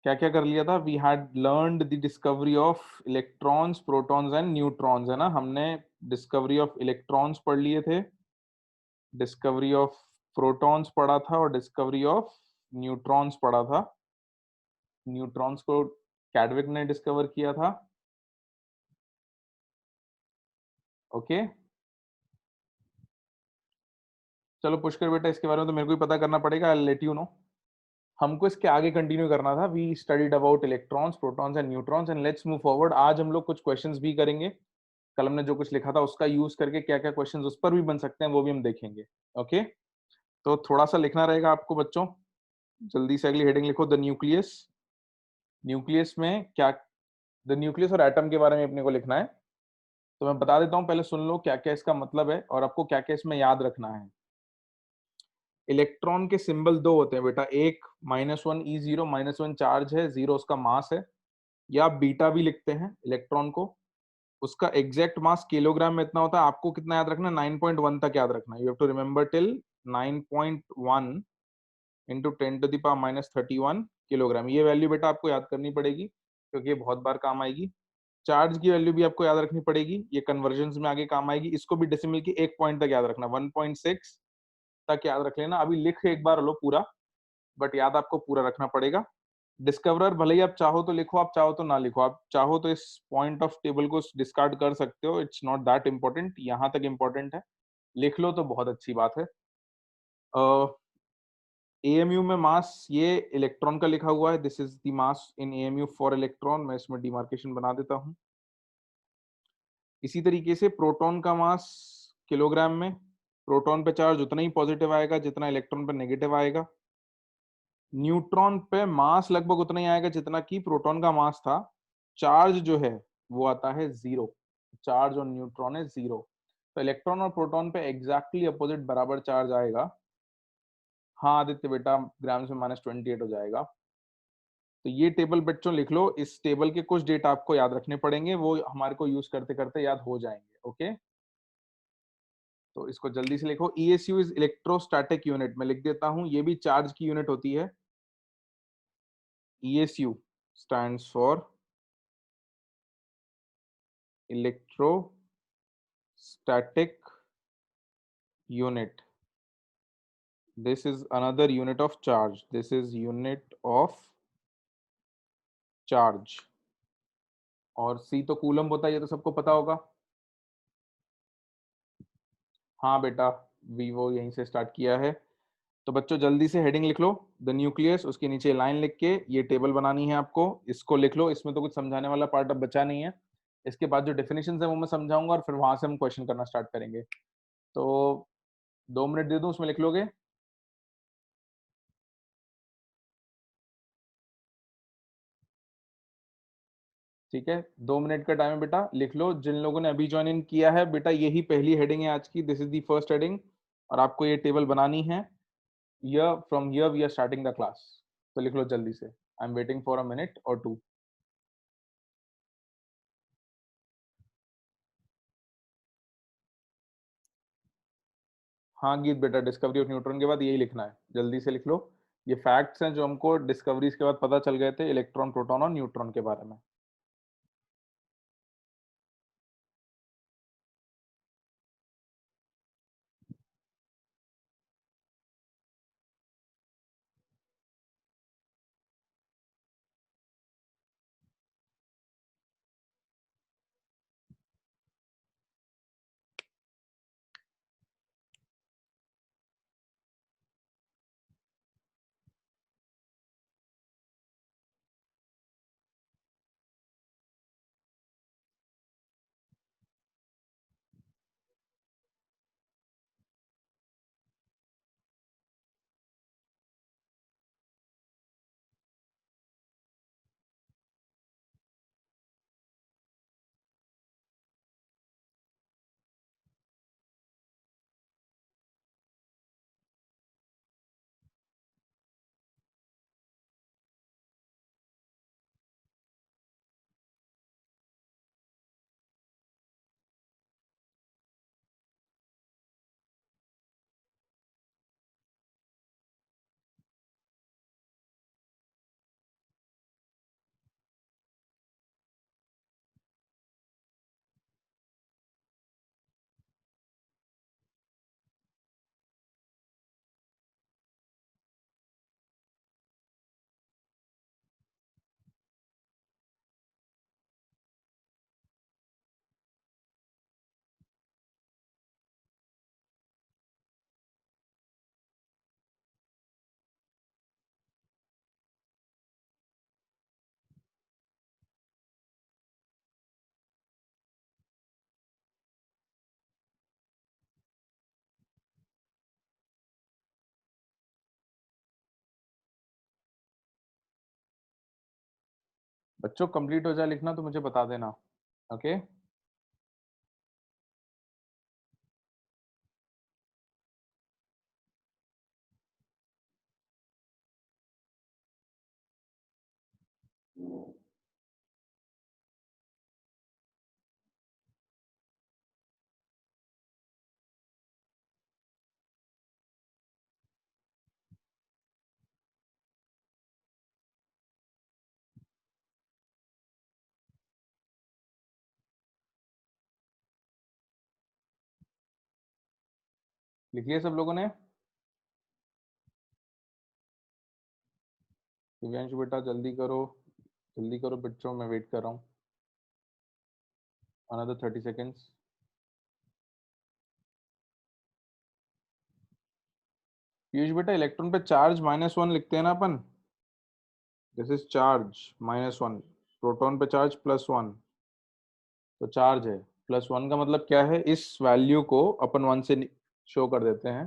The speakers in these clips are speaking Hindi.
क्या क्या कर लिया था? We had learned the discovery of electrons, protons and neutrons, है ना। हमने डिस्कवरी ऑफ इलेक्ट्रॉन्स पढ़ लिए थे, डिस्कवरी ऑफ प्रोटॉन्स पढ़ा था और डिस्कवरी ऑफ न्यूट्रॉन्स पढ़ा था। न्यूट्रॉन्स को कैडविक ने डिस्कवर किया था। ओके, चलो पुष्कर बेटा, इसके बारे में तो मेरे को ही पता करना पड़ेगा, आई लेट यू नो। हमको इसके आगे कंटिन्यू करना था। We studied about electrons, protons and neutrons, and let's move forward. आज हम लोग कुछ क्वेश्चंस भी करेंगे। कल हमने जो कुछ लिखा था उसका यूज करके क्या क्या क्वेश्चंस उस पर भी बन सकते हैं वो भी हम देखेंगे। ओके, तो थोड़ा सा लिखना रहेगा आपको बच्चों। जल्दी से अगली हेडिंग लिखो, द न्यूक्लियस। न्यूक्लियस में क्या, द न्यूक्लियस और एटम के बारे में अपने को लिखना है। तो मैं बता देता हूँ, पहले सुन लो क्या क्या इसका मतलब है और आपको क्या क्या इसमें याद रखना है। इलेक्ट्रॉन के सिंबल दो होते हैं बेटा, एक -1 E0, -1 चार्ज है, 0 उसका मास है, या आप बीटा भी लिखते हैं इलेक्ट्रॉन को। उसका एग्जैक्ट मास किलोग्राम में इतना होता है। आपको कितना याद रखना है? 9.1 तक याद रखना है। You have to remember till 9.1 into 10⁻⁻31 kilogram. ये वैल्यू बेटा आपको याद करनी पड़ेगी क्योंकि ये बहुत बार काम आएगी। चार्ज की वैल्यू भी आपको याद रखनी पड़ेगी, ये कन्वर्जन में आगे काम आएगी। इसको भी डेसिमल की एक पॉइंट तक याद रखना, 1.6 तक याद रख लेना। अभी लिख एक बार लो पूरा, बट याद आपको पूरा रखना पड़ेगा। डिस्कवरर भले ही आप चाहो तो लिखो, आप चाहो तो ना लिखो, आप चाहो तो इस पॉइंट ऑफ टेबल को डिस्कार्ड कर सकते हो, इट्स नॉट दैट इंपॉर्टेंट, यहाँ तक इंपॉर्टेंट है। लिख लो तो बहुत अच्छी बात है। एएमयू में मास, ये इलेक्ट्रॉन का लिखा हुआ है, this is the mass in AMU for electron. मैं इसमें डिमार्केशन बना देता हूँ। इसी तरीके से प्रोटॉन का मास किलोग्राम में, प्रोटॉन पे चार्ज उतना ही पॉजिटिव आएगा जितना इलेक्ट्रॉन पे नेगेटिव आएगा। न्यूट्रॉन पे मास लगभग उतना ही आएगा जितना कि प्रोटॉन का मास था। चार्ज जो है वो आता है 0। चार्ज और न्यूट्रॉन है 0। तो इलेक्ट्रॉन और प्रोटॉन पे एग्जैक्टली अपोजिट बराबर चार्ज आएगा। हाँ आदित्य बेटा, ग्राम्स में -28 हो जाएगा। तो ये टेबल बच्चों लिख लो। इस टेबल के कुछ डेटा आपको याद रखने पड़ेंगे, वो हमारे को यूज करते करते याद हो जाएंगे। ओके, तो इसको जल्दी से लिखो। ESU इज इलेक्ट्रोस्टैटिक यूनिट, मैं लिख देता हूं, ये भी चार्ज की यूनिट होती है। ESU stands for electrostatic unit. This is another unit of charge. This is unit of charge. और C तो कूलम होता है, ये तो सबको पता होगा। हाँ बेटा, वीवो यहीं से स्टार्ट किया है। तो बच्चों जल्दी से हेडिंग लिख लो, द न्यूक्लियस, उसके नीचे लाइन लिख के ये टेबल बनानी है आपको। इसको लिख लो, इसमें तो कुछ समझाने वाला पार्ट अब बचा नहीं है। इसके बाद जो डेफिनेशन है वो मैं समझाऊंगा और फिर वहां से हम क्वेश्चन करना स्टार्ट करेंगे। तो 2 मिनट दे दूं, उसमें लिख लोगे? ठीक है, 2 मिनट का टाइम है बेटा, लिख लो। जिन लोगों ने अभी ज्वाइन इन किया है बेटा, यही पहली हेडिंग है आज की, this is the first heading, और आपको ये टेबल बनानी है। Here, from here we are starting the class. तो लिख लो जल्दी से, I am waiting for a minute और टू। हाँ गीत बेटा, डिस्कवरी ऑफ न्यूट्रॉन के बाद यही लिखना है, जल्दी से लिख लो। ये फैक्ट्स हैं जो हमको डिस्कवरीज के बाद पता चल गए थे इलेक्ट्रॉन, प्रोटॉन और न्यूट्रॉन के बारे में। बच्चों कंप्लीट हो जाए लिखना तो मुझे बता देना। ओके लिख लिया सब लोगों ने? दिव्यांशु बेटा जल्दी करो बच्चों, मैं वेट कर रहा हूँ। Another 30 seconds. पीयूष बेटा इलेक्ट्रॉन पे चार्ज -1 लिखते हैं ना अपन। दिस इज चार्ज -1, प्रोटॉन पे चार्ज +1, तो चार्ज है। +1 का मतलब क्या है, इस वैल्यू को अपन 1 से शो कर देते हैं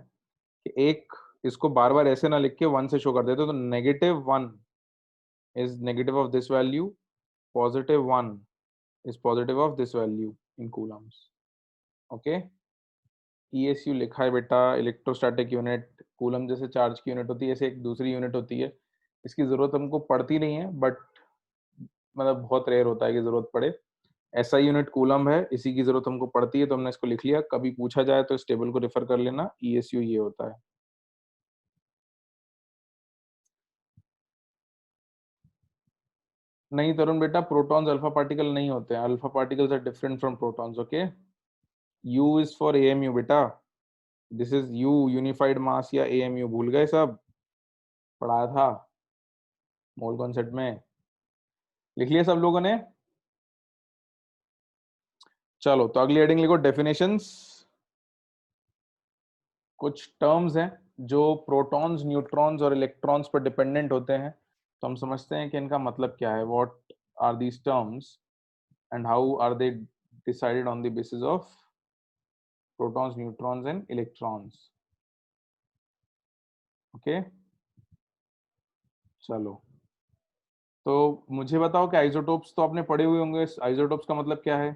कि एक, इसको बार बार ऐसे ना लिख के 1 से शो कर देते, तो -1 is negative of this value, +1 is positive of this value in coulombs. Okay, ESU लिखा है बेटा, इलेक्ट्रोस्टैटिक यूनिट। कूलम जैसे चार्ज की यूनिट होती है, ऐसे एक दूसरी यूनिट होती है। इसकी जरूरत हमको पड़ती नहीं है, बट मतलब बहुत रेयर होता है कि जरूरत पड़े। ऐसा यूनिट कूलम है, इसी की जरूरत हमको पड़ती है, तो हमने इसको लिख लिया। कभी पूछा जाए तो इस टेबल को रेफर कर लेना, ESU ये होता है। नहीं तरुण बेटा, प्रोटॉन्स अल्फा पार्टिकल नहीं होते हैं। Alpha particles are different from protons. Okay, U is for AMU बेटा। This is U, unified mass या AMU, भूल गए सब? पढ़ाया था मोल कॉन्सेप्ट में। लिख लिया सब लोगों ने? चलो तो अगली हेडिंग लिखो, डेफिनेशंस। कुछ टर्म्स हैं जो प्रोटॉन्स, न्यूट्रॉन्स और इलेक्ट्रॉन्स पर डिपेंडेंट होते हैं, तो हम समझते हैं कि इनका मतलब क्या है। What are these terms and how are they decided on the basis of protons, neutrons and electrons. Okay चलो, तो मुझे बताओ कि आइसोटोप्स तो आपने पढ़े हुए होंगे। आइसोटोप्स का मतलब क्या है?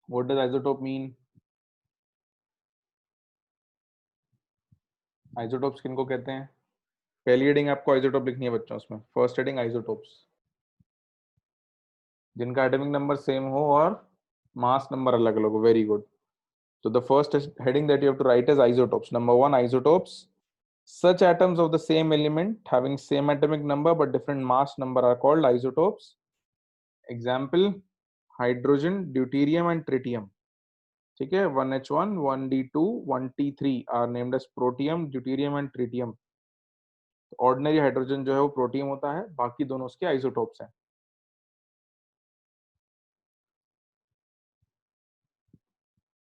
What does isotope mean? Isotopes किनको कहते हैं? पहली हेडिंग आपको आइसोटोप लिखनी है बच्चों, उसमें फर्स्ट हेडिंग आइसोटोप्स, जिनका एटॉमिक नंबर सेम हो और मास नंबर अलग अलग हो। Very good. So the first heading that you have to write is isotopes. Number one, isotopes. Such atoms of the same element having same atomic number but different mass number are called isotopes. Example, hydrogen, deuterium and tritium. ठीक है, 1H1, 1D2, 1T3 are named as protium, deuterium and tritium. Ordinary hydrogen जो है वो प्रोटियम होता है, बाकी दोनों उसके आइसोटोप्स हैं।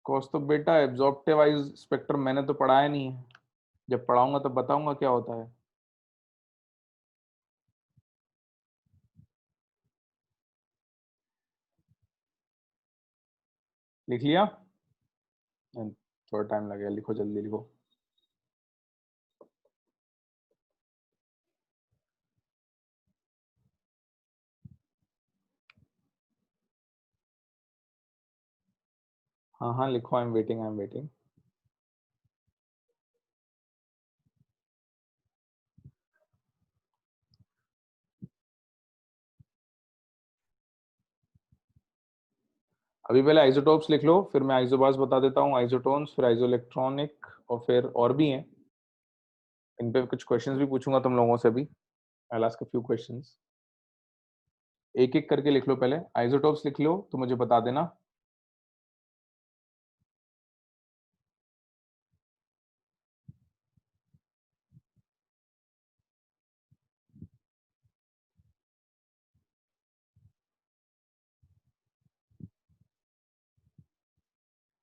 कॉस तो बेटा एब्जॉर्प्टिव आइस स्पेक्ट्रम मैंने तो पढ़ाया नहीं है, जब पढ़ाऊंगा तब बताऊंगा क्या होता है। लिख लिया? थोड़ा टाइम लगेगा, लिखो जल्दी लिखो। हाँ हाँ लिखो, आई am waiting, I am waiting. अभी पहले आइसोटोप्स लिख लो, फिर मैं आइसोबार्स बता देता हूँ, आइसोटोन्स, फिर आइसोइलेक्ट्रॉनिक, और फिर और भी हैं। इन पे कुछ क्वेश्चंस भी पूछूंगा तुम लोगों से भी। I will ask a few questions. एक एक करके लिख लो, पहले आइसोटोप्स लिख लो तो मुझे बता देना।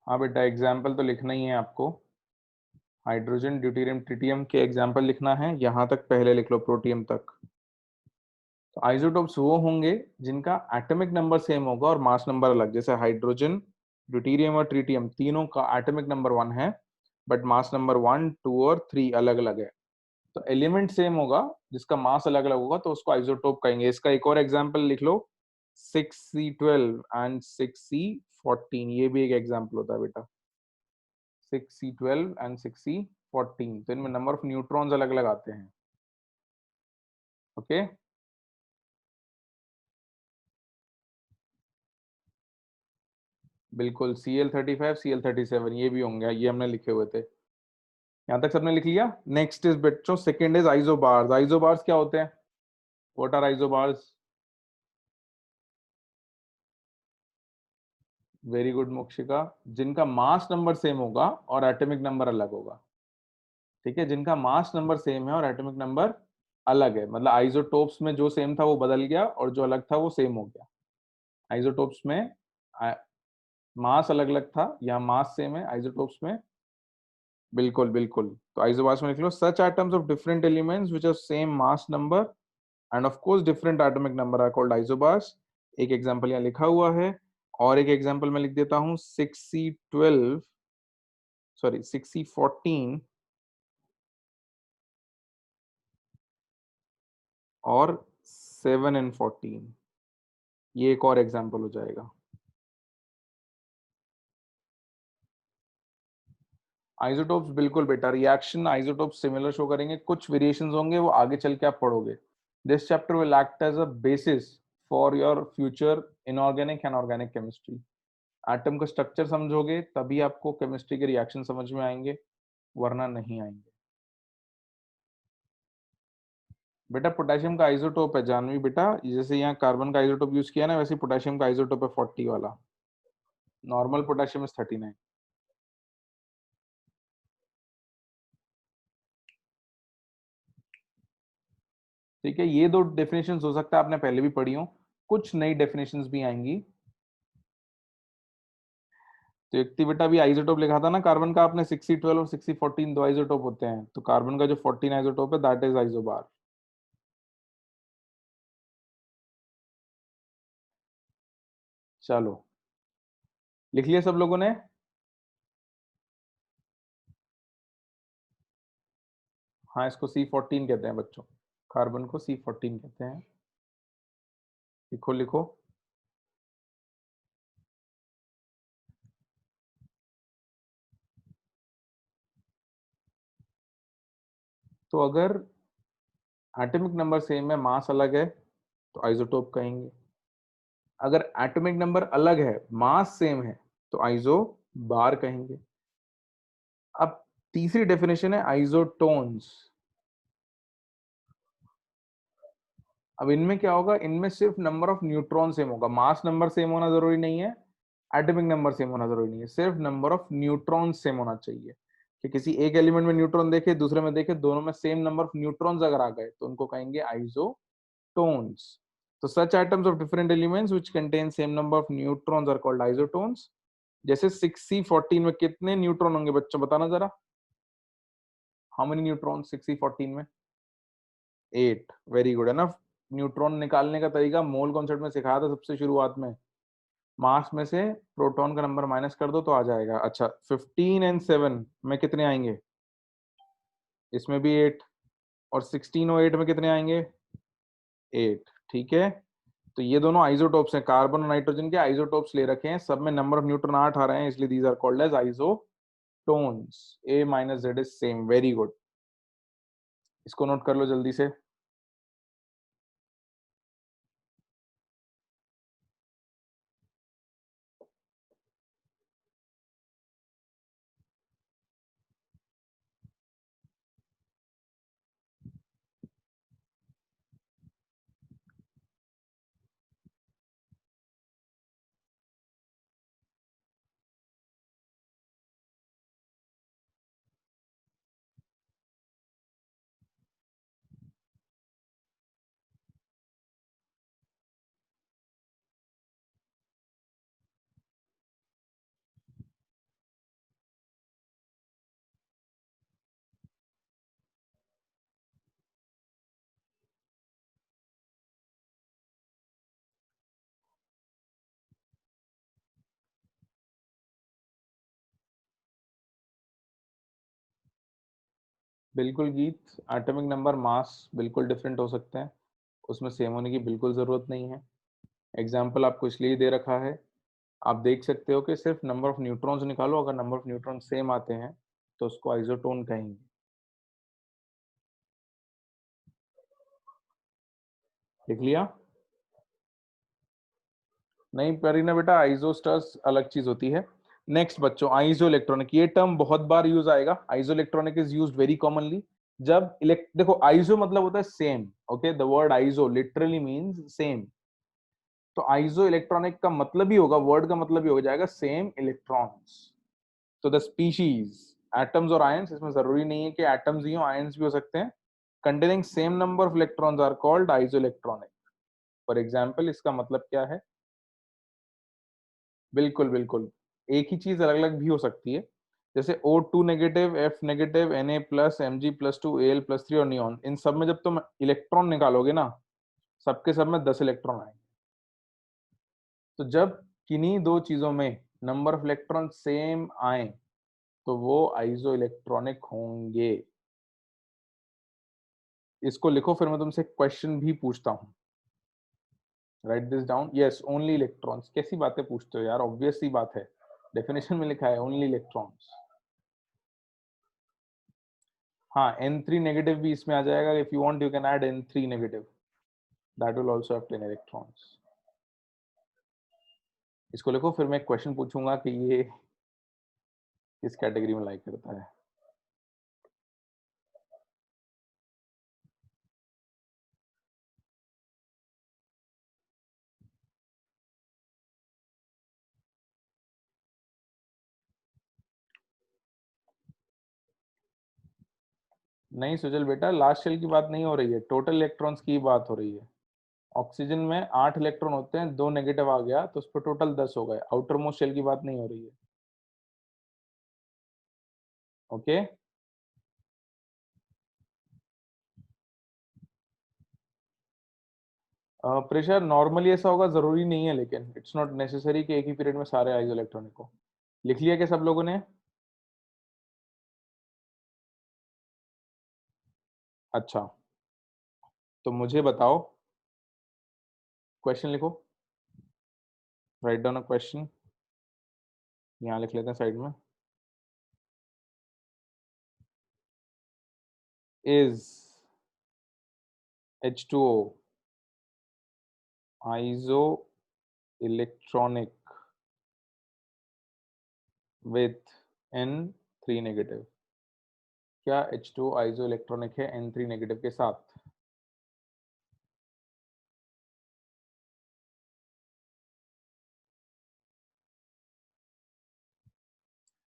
हाँ बेटा, एग्जाम्पल तो लिखना ही है आपको। हाइड्रोजन, ड्यूटेरियम, ट्रिटियम के एग्जाम्पल लिखना है, यहाँ तक पहले लिख लो, प्रोटियम तक। तो आइसोटोप्स वो होंगे जिनका एटॉमिक नंबर सेम होगा और मास नंबर अलग। जैसे हाइड्रोजन, ड्यूटेरियम और ट्रिटियम तीनों का एटॉमिक नंबर 1 है, बट मास नंबर 1, 2 और 3 अलग अलग है। तो एलिमेंट सेम होगा, जिसका मास अलग अलग होगा तो उसको आइसोटोप कहेंगे। इसका एक और एग्जांपल लिख लो, 6C12 एंड 6C14, ये भी एक एग्जांपल होता है बेटा। 6C12 एंड 6C14, तो इनमें नंबर ऑफ न्यूट्रॉन्स अलग अलग आते हैं। ओके, बिल्कुल। Cl35, Cl37 ये भी होंगे, ये हमने लिखे हुए थे। यहां तक सबने लिख लिया। नेक्स्ट इज बच्चों, सेकंड इज आइसोबार्स। आइसोबार्स क्या होते हैं? What are isobars? Very good Mokshika. जिनका मास नंबर सेम होगा और एटॉमिक नंबर अलग होगा। ठीक है, जिनका मास नंबर सेम है और एटॉमिक नंबर अलग है, मतलब आइसोटोप्स में जो सेम था वो बदल गया और जो अलग था वो सेम हो गया। आइसोटोप्स में मास अलग अलग था, यहाँ मास सेम है। आइसोटोप्स में बिल्कुल बिल्कुल। तो आइसोबार्स में लिख लो, such atoms of different elements which have same mass number and of course different atomic number are called isobars. एक एग्जांपल यहाँ लिखा हुआ है, और एक एग्जांपल मैं लिख देता हूँ, 6C12 सॉरी 6C14 और 7N14, ये एक और एग्जांपल हो जाएगा। आइसोटोप्स बिल्कुल बेटा, रिएक्शन आइसोटोप्स सिमिलर शो करेंगे, कुछ वेरिएशंस होंगे वो आगे चल के आप पढ़ोगे। This chapter will act as a basis for your future inorganic and organic chemistry. Atom का स्ट्रक्चर समझोगे तभी आपको केमिस्ट्री के रिएक्शन समझ में आएंगे, वरना नहीं आएंगे। बेटा पोटेशियम का आइसोटोप है जानवी बेटा, जैसे यहाँ कार्बन का आइसोटोप यूज किया ना, वैसे पोटेशियम का आइसोटोप है 40 वाला। Normal potassium is 39। ठीक है, ये दो डेफिनेशन हो सकता है आपने पहले भी पढ़ी हो, कुछ नई डेफिनेशंस भी आएंगी। तो एक थी बेटा, अभी आइसोटोप लिखा था ना कार्बन का आपने, 6C12 और 6C14 दो आइसोटोप होते हैं, तो कार्बन का जो 14 आइसोटोप है दैट इज आइसोबार। चलो, लिख लिया सब लोगों ने? हाँ, इसको C14 कहते हैं बच्चों, कार्बन को C14 कहते हैं। लिखो लिखो। तो अगर एटॉमिक नंबर सेम है, मास अलग है, तो आइसोटोप कहेंगे। अगर एटॉमिक नंबर अलग है, मास सेम है, तो आइसो बार कहेंगे। अब तीसरी डेफिनेशन है आइसोटोन्स। अब इनमें क्या होगा, इनमें सिर्फ नंबर ऑफ न्यूट्रॉन सेम होगा, मास नंबर सेम होना जरूरी नहीं है, एटॉमिक नंबर सेम होना जरूरी नहीं है, सिर्फ नंबर ऑफ न्यूट्रॉन सेम होना चाहिए। कि किसी एक एलिमेंट में न्यूट्रॉन देखे, दूसरे में देखे, दोनों में सेम नंबर ऑफ न्यूट्रॉन्स अगर आ गए तो उनको कहेंगे आइसोटोन्स। तो such atoms of different elements which contain same number of neutrons are called isotones. जैसे 6C14 में कितने न्यूट्रॉन होंगे बच्चों, बताना जरा। हाउ मेनी न्यूट्रॉन 6C14 में? 8। वेरी गुड है ना। न्यूट्रॉन निकालने का तरीका मोल कॉन्सेप्ट में सिखाया था सबसे शुरुआत में। मास में से प्रोटॉन का नंबर माइनस कर दो तो आ जाएगा। अच्छा, 15 और 7 में कितने आएंगे? इसमें भी 8। और 16 और 8 में कितने आएंगे? 8। ठीक है, तो ये दोनों आइसोटोप्स हैं, कार्बन और नाइट्रोजन के आइसोटोप्स ले रखे हैं, सब में नंबर ऑफ न्यूट्रॉन 8 आ रहे हैं, इसलिए these are called as isotones. A minus Z is same. Very good, इसको नोट कर लो जल्दी से। बिल्कुल गीत, एटॉमिक नंबर मास बिल्कुल डिफरेंट हो सकते हैं, उसमें सेम होने की बिल्कुल जरूरत नहीं है। एग्जाम्पल आपको इसलिए दे रखा है, आप देख सकते हो कि सिर्फ नंबर ऑफ न्यूट्रॉन्स निकालो, अगर नंबर ऑफ न्यूट्रॉन सेम आते हैं तो उसको आइसोटोन कहेंगे। लिख लिया? नहीं परीना बेटा, आइसोस्टर्स अलग चीज होती है। नेक्स्ट बच्चों, आइसो इलेक्ट्रॉनिक, ये टर्म बहुत बार यूज आएगा। Iso electronic is used very commonly जब देखो आइसो मतलब होता है same, okay, the word iso literally means same. तो आइसो इलेक्ट्रॉनिक का मतलब ही होगा, वर्ड का मतलब ही हो जाएगा सेम इलेक्ट्रॉन्स। तो द स्पीशीज, एटम्स और आयंस, इसमें जरूरी नहीं है कि एटम्स ही हो, आयंस भी हो सकते हैं, containing same number of electrons are called isoelectronic. For example, इसका मतलब क्या है? बिल्कुल बिल्कुल, एक ही चीज अलग अलग भी हो सकती है। जैसे O2 negative, F negative, Na plus, Mg+2, Al+3 और नियॉन, इन सब में जब तुम इलेक्ट्रॉन निकालोगे ना, सबके सब में 10 इलेक्ट्रॉन आएंगे। तो जब किन्हीं दो चीजों में नंबर ऑफ इलेक्ट्रॉन सेम आए तो वो आइसो इलेक्ट्रॉनिक होंगे। इसको लिखो, फिर मैं तुमसे क्वेश्चन भी पूछता हूँ। Right this down. Yes, only electrons. कैसी बातें पूछते हो यार, ऑब्वियस सी बात है, डेफिनेशन में लिखा है ओनली इलेक्ट्रॉन्स। हाँ, N3 नेगेटिव भी इसमें आ जाएगा, if you want you can add N3 negative, that will also have 10 electrons. इसको लिखो, फिर मैं एक क्वेश्चन पूछूंगा कि ये किस कैटेगरी में लाइक करता है। नहीं सुजल बेटा, लास्ट शेल की बात नहीं हो रही है, टोटल इलेक्ट्रॉन्स की बात हो रही है। ऑक्सीजन में 8 इलेक्ट्रॉन होते हैं, 2 नेगेटिव आ गया तो उस पर टोटल 10 हो गए। आउटर मोस्ट शेल की बात नहीं हो रही है। ओके, प्रेशर नॉर्मली ऐसा होगा, जरूरी नहीं है, लेकिन इट्स नॉट नेसेसरी कि एक ही पीरियड में सारे आइसो इलेक्ट्रॉनिक हो। लिख लिया क्या सब लोगों ने? अच्छा, तो मुझे बताओ, क्वेश्चन लिखो, राइट डाउन अ क्वेश्चन। यहाँ लिख लेते हैं साइड में। Is H2O iso electronic with N3 negative? क्या H2O आइसो इलेक्ट्रॉनिक है N3 नेगेटिव के साथ?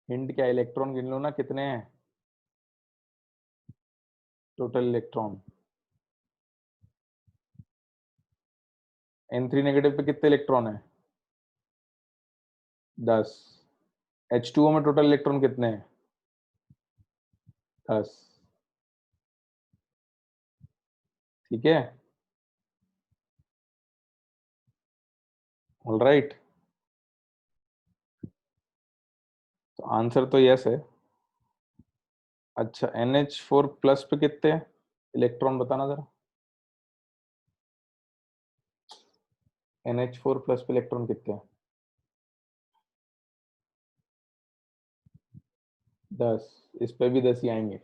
हिंट क्या, इलेक्ट्रॉन गिन लो ना कितने हैं टोटल इलेक्ट्रॉन। N3 नेगेटिव पे कितने इलेक्ट्रॉन है? 10। H2O में टोटल इलेक्ट्रॉन कितने हैं? 10। ठीक है, ऑल राइट। तो आंसर तो यस है। अच्छा, NH4 प्लस पे कितने इलेक्ट्रॉन बताना जरा। NH4 प्लस पे इलेक्ट्रॉन कितने हैं? 10। इस पे भी 10 ही आएंगे।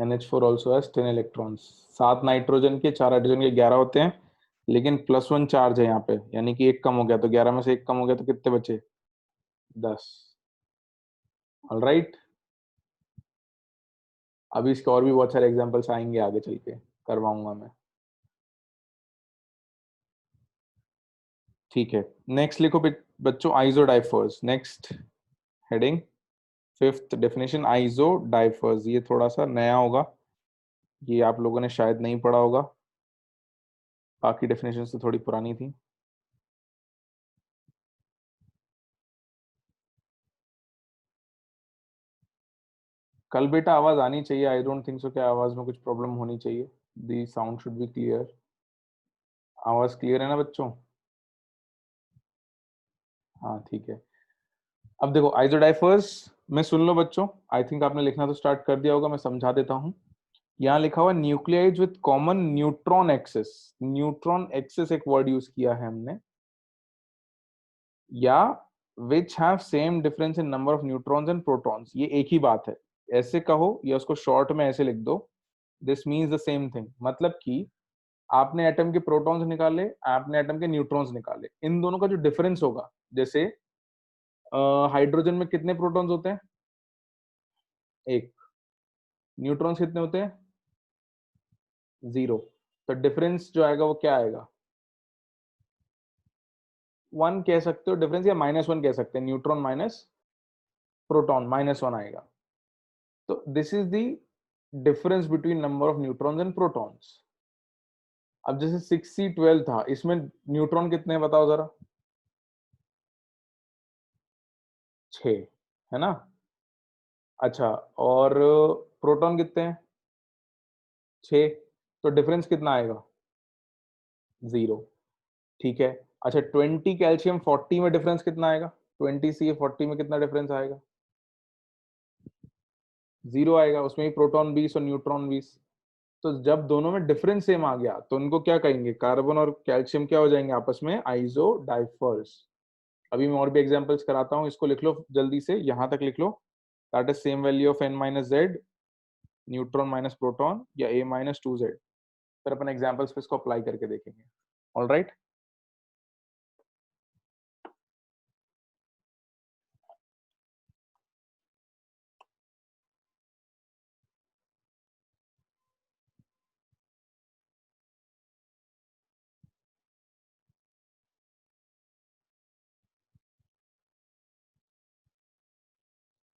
NH4 also has 10 electrons. 7 nitrogen के, 4 हाइड्रोजन के, 11 होते हैं, लेकिन +1 चार्ज है यहाँ पे, यानी कि एक कम हो गया, तो 11 में से एक कम हो गया तो कितने बचे? 10। All right. अभी इसके और भी बहुत सारे एग्जांपल्स आएंगे आगे चल के, करवाऊंगा मैं। ठीक है, नेक्स्ट लिखो बच्चों, isodiaphers. Next heading, fifth definition, isodiaphers. ये थोड़ा सा नया होगा, ये आप लोगों ने शायद नहीं पढ़ा होगा, बाकी डेफिनेशन तो थोड़ी पुरानी थी। कल बेटा आवाज आनी चाहिए, आई डोंट थिंक सो कि आवाज में कुछ प्रॉब्लम होनी चाहिए, दी साउंड शुड बी क्लियर। आवाज क्लियर है ना बच्चों? हाँ ठीक है। अब देखो, आइसोडाइफर्स मैं सुन लो बच्चों, आई थिंक आपने लिखना तो स्टार्ट कर दिया होगा, मैं समझा देता हूँ। यहाँ लिखा हुआ nuclides with common neutron axis. Neutron axis एक वर्ड यूज किया है हमने, या which have same difference in number of neutrons and protons. ये एक ही बात है, ऐसे कहो या उसको शॉर्ट में ऐसे लिख दो, this means the same thing. मतलब कि आपने एटम के प्रोटॉन्स निकाले, आपने एटम के न्यूट्रॉन्स निकाले, इन दोनों का जो डिफरेंस होगा, जैसे हाइड्रोजन में कितने प्रोटॉन्स होते हैं? एक। न्यूट्रॉन्स कितने होते हैं? 0। तो डिफरेंस जो आएगा वो क्या आएगा? 1 कह सकते हो डिफरेंस, या -1 कह सकते हैं, न्यूट्रॉन माइनस प्रोटॉन, -1 आएगा। तो this is the difference between number of neutrons and protons. अब जैसे 6C12 था, इसमें न्यूट्रॉन कितने हैं बताओ जरा? 6, है ना? अच्छा, और प्रोटॉन कितने हैं? 6। तो डिफरेंस कितना आएगा? 0। ठीक है। अच्छा, 20 कैल्शियम 40 में डिफरेंस कितना आएगा? 20 से 40 में कितना डिफरेंस आएगा? 0 आएगा, उसमें भी प्रोटॉन 20 और न्यूट्रॉन 20। तो जब दोनों में डिफरेंस सेम आ गया तो उनको क्या कहेंगे? कार्बन और कैल्शियम क्या हो जाएंगे आपस में? आइसो डाइफर्स। अभी मैं और भी एग्जांपल्स कराता हूँ, इसको लिख लो जल्दी से, यहां तक लिख लो। That is same value of n-z, neutron minus proton, या a-2z। फिर अपन एग्जांपल्स पे इसको अप्लाई करके देखेंगे। All right.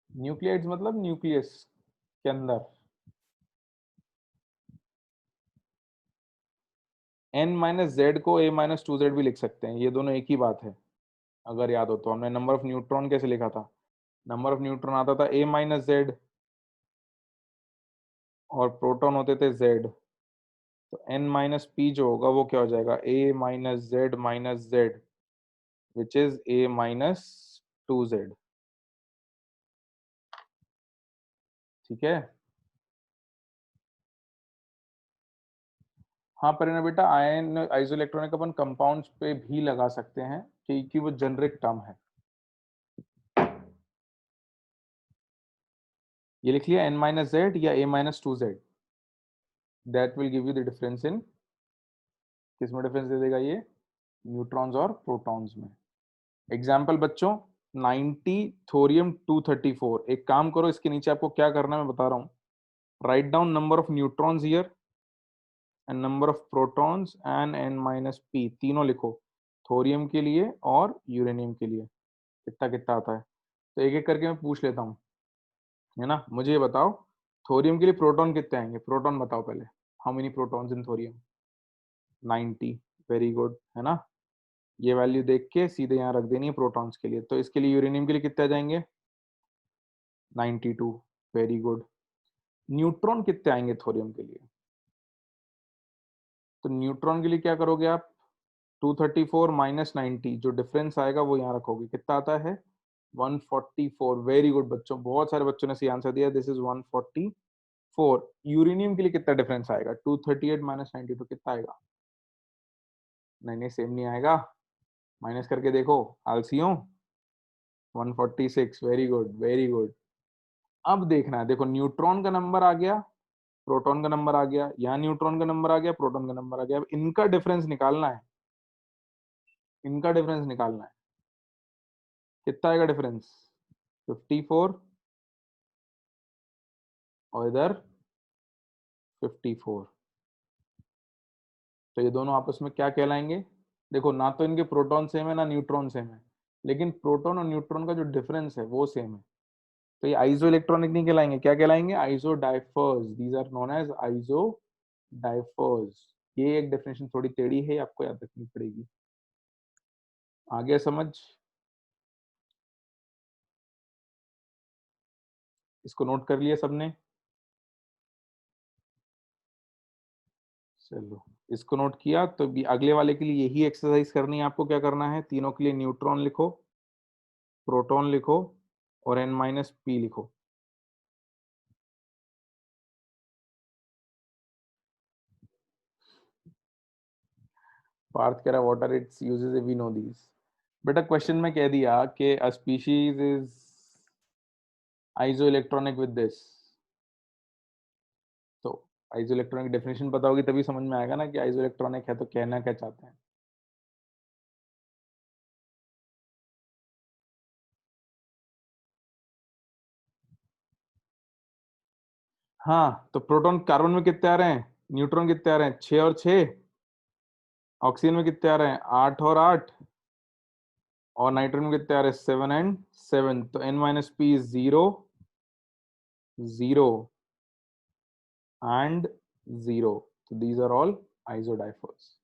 न्यूक्लियस मतलब न्यूक्लियस के अंदर। n-z को a-2z भी लिख सकते हैं, ये दोनों एक ही बात है। अगर याद हो तो हमने नंबर ऑफ न्यूट्रॉन कैसे लिखा था? नंबर ऑफ न्यूट्रॉन आता था a-z, और प्रोटॉन होते थे z। तो n-p जो होगा वो क्या हो जाएगा? a-z, which is a-2z। ठीक है। हाँ परिणय बेटा, आयन आइसोइलेक्ट्रॉनिक अपन कंपाउंड्स पे भी लगा सकते हैं, क्योंकि वो जेनरिक टर्म है। ये लिख लिया n-z या a-2z, that will give you the difference in, किसमें डिफरेंस दे देगा ये? न्यूट्रॉन्स और प्रोटॉन्स में। एग्जाम्पल बच्चों, 90 थोरियम 234। एक काम करो, इसके नीचे आपको क्या करना है मैं बता रहा हूँ। Write down number of neutrons here and number of protons and n-p, तीनों लिखो, थोरियम के लिए और यूरेनियम के लिए कितना कितना आता है। तो एक एक करके मैं पूछ लेता हूँ, है ना? मुझे ये बताओ, थोरियम के लिए प्रोटॉन कितने आएंगे? प्रोटॉन बताओ पहले। How many protons in thorium? 90। Very good, है ना? ये वैल्यू देख के सीधे यहाँ रख देनी है प्रोटॉन्स के लिए। तो इसके लिए यूरेनियम के लिए कितने आ जाएंगे? 92। Very good. न्यूट्रॉन कितने आएंगे थोरियम के लिए? तो न्यूट्रॉन के लिए क्या करोगे आप? 234 माइनस 90, जो डिफरेंस आएगा वो यहाँ रखोगे, कितना आता है? 144। वेरी गुड बच्चों, बहुत सारे बच्चों ने सही आंसर दिया, दिस इज 144। यूरेनियम के लिए कितना डिफरेंस आएगा? 238 माइनस 92 कितना आएगा? नहीं नहीं, सेम नहीं आएगा, माइनस करके देखो, आलसियों। 146। Very good, very good. अब देखना है, देखो न्यूट्रॉन का नंबर आ गया, प्रोटॉन का नंबर आ गया, यहाँ न्यूट्रॉन का नंबर आ गया, प्रोटॉन का नंबर आ गया। अब इनका डिफरेंस निकालना है, इनका डिफरेंस निकालना है। कितना आएगा डिफरेंस? 54, और इधर 54। तो ये दोनों आपस में क्या कहलाएंगे? देखो, ना तो इनके प्रोटॉन सेम है ना न्यूट्रॉन सेम है, लेकिन प्रोटॉन और न्यूट्रॉन का जो डिफरेंस है वो सेम है। तो ये आइसो इलेक्ट्रॉनिक नहीं कहलाएंगे, क्या कहलाएंगे? Isodiaphers. These are known as isodiaphers. ये एक डेफिनेशन थोड़ी टेढ़ी है, आपको याद रखनी पड़ेगी। आ गया समझ? इसको नोट कर लिया सबने? चलो, इसको नोट किया तो भी अगले वाले के लिए यही एक्सरसाइज करनी है आपको। क्या करना है? तीनों के लिए न्यूट्रॉन लिखो, प्रोटॉन लिखो, और n माइनस पी लिखो। पार्थ कह रहा what are its uses if we know these. बेटा क्वेश्चन में कह दिया कि a species is isoelectronic with this, तो आइसोइलेक्ट्रॉनिक डेफिनेशन पता होगी तभी समझ में आएगा ना कि आइसोइलेक्ट्रॉनिक है तो कहना क्या चाहते हैं। हाँ, तो प्रोटॉन कार्बन में कितने आ रहे हैं, न्यूट्रॉन कितने आ रहे हैं, 6 और 6। ऑक्सीजन में कितने आ रहे हैं, 8 और 8। और नाइट्रोजन में कितने आ रहे हैं, 7 एंड 7। तो n minus P is 0 0 and 0। तो दीज आर ऑल आइसोडाइफर्स।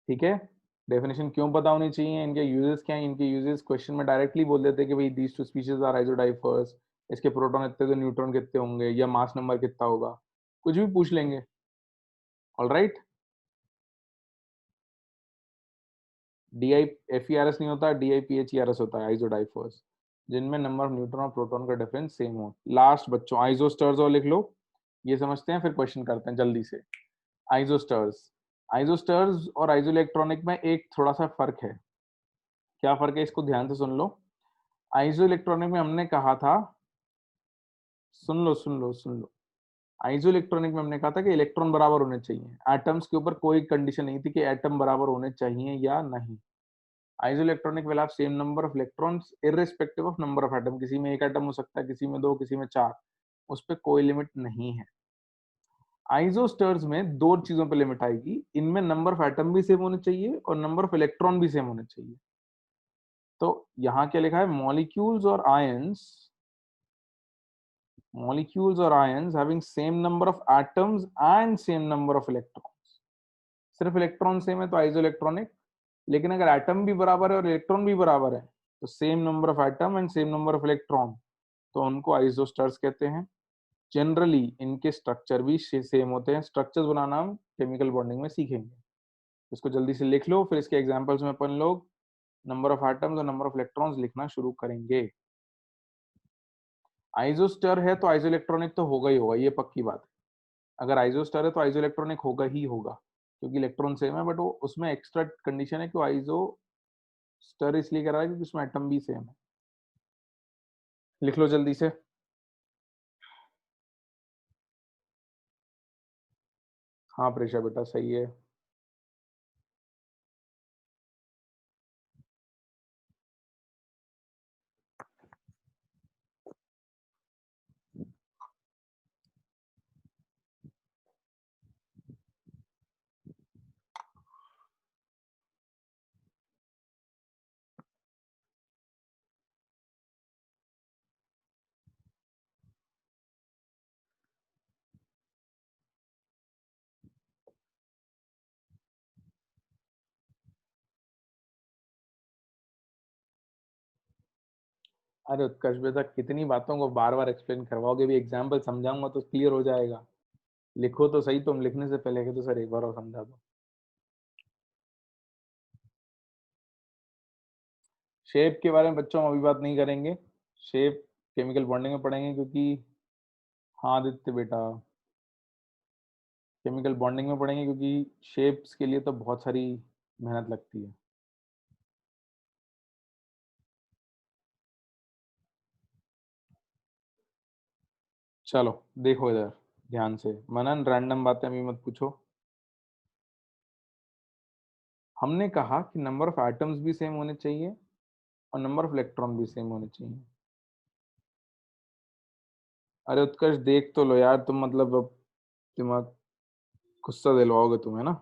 ठीक है, डेफिनेशन क्यों पता होनी चाहिए, इनके यूजेस क्या हैं। इनके यूजेस क्वेश्चन में डायरेक्टली बोल देते हैं कि भाई these two species are isodiaphers, इसके प्रोटॉन इतने तो न्यूट्रॉन कितने होंगे, या मास नंबर कितना होगा, कुछ भी पूछ लेंगे। All right, D I F E R S नहीं होता, D I P H E R S होता है, आइसोडाइफर्स, जिनमें नंबर ऑफ न्यूट्रॉन और प्रोटॉन का डिफरेंस सेम हो। लास्ट बच्चों आइसोस्टर्स और लिख लो, ये समझते हैं फिर क्वेश्चन करते हैं जल्दी से। आइसोस्टर्स, आइसोस्टर्स और आइसोइलेक्ट्रॉनिक में एक थोड़ा सा फर्क है। क्या फर्क है, इसको ध्यान से सुन लो। आइसोइलेक्ट्रॉनिक में हमने कहा था, सुन लो सुन लो सुन लो, आइसोइलेक्ट्रॉनिक में हमने कहा था कि इलेक्ट्रॉन बराबर होने चाहिए। एटम्स के ऊपर कोई कंडीशन नहीं थी कि एटम बराबर होने चाहिए या नहीं। Isoelectronic will have same number of electrons irrespective of number of atom. किसी में एक एटम हो सकता है, किसी में दो, किसी में चार, उस पर कोई लिमिट नहीं है। आइसोस्टर्स में दो चीजों पर लिमिट आएगी, इनमें नंबर ऑफ एटम भी सेम होने चाहिए और नंबर ऑफ इलेक्ट्रॉन भी सेम होने चाहिए। तो यहाँ क्या लिखा है, मॉलिक्यूल्स और ions, molecules or ions having same number of atoms and same number of electrons। सिर्फ इलेक्ट्रॉन सेम है तो आइसोइलेक्ट्रॉनिक, लेकिन अगर एटम भी बराबर है और इलेक्ट्रॉन भी बराबर है तो same number of atom and same number of electron, तो उनको आइसोस्टर्स कहते हैं। जनरली इनके स्ट्रक्चर भी सेम होते हैं। स्ट्रक्चर्स बनाना हम केमिकल बॉन्डिंग में सीखेंगे, इसको जल्दी से लिख लो, फिर इसके एग्जांपल्स में अपन लोग नंबर ऑफ एटम्स और नंबर ऑफ इलेक्ट्रॉन्स लिखना शुरू करेंगे। आइसोस्टर है तो आइसोइलेक्ट्रॉनिक तो होगा ही होगा, ये पक्की बात है। अगर आइसोस्टर है तो आइसोइलेक्ट्रॉनिक होगा ही होगा, क्योंकि इलेक्ट्रॉन सेम है, बट वो उसमें एक्स्ट्रा कंडीशन है कि वो आइसोस्टर इसलिए कर रहा है क्योंकि उसमें एटम भी सेम है। लिख लो जल्दी से। हाँ प्रेशा बेटा सही है। अरे उत्कर्ष बेटा, कितनी बातों को बार बार एक्सप्लेन करवाओगे, भी एग्जाम्पल समझाऊंगा तो क्लियर हो जाएगा। लिखो तो सही, तुम लिखने से पहले तो सर एक बार और समझा दो। शेप के बारे में बच्चों हम अभी बात नहीं करेंगे, शेप केमिकल बॉन्डिंग में पढ़ेंगे, क्योंकि हाँ आदित्य बेटा, केमिकल बॉन्डिंग में पढ़ेंगे क्योंकि शेप्स के लिए तो बहुत सारी मेहनत लगती है। चलो देखो इधर ध्यान से, मनन रैंडम बातें अभी मत पूछो। हमने कहा कि नंबर ऑफ एटम्स भी सेम होने चाहिए और नंबर ऑफ इलेक्ट्रॉन भी सेम होने चाहिए। अरे उत्कर्ष देख तो लो यार, तुम मतलब अब दिमाग गुस्सा दिलवाओगे तुम, है ना।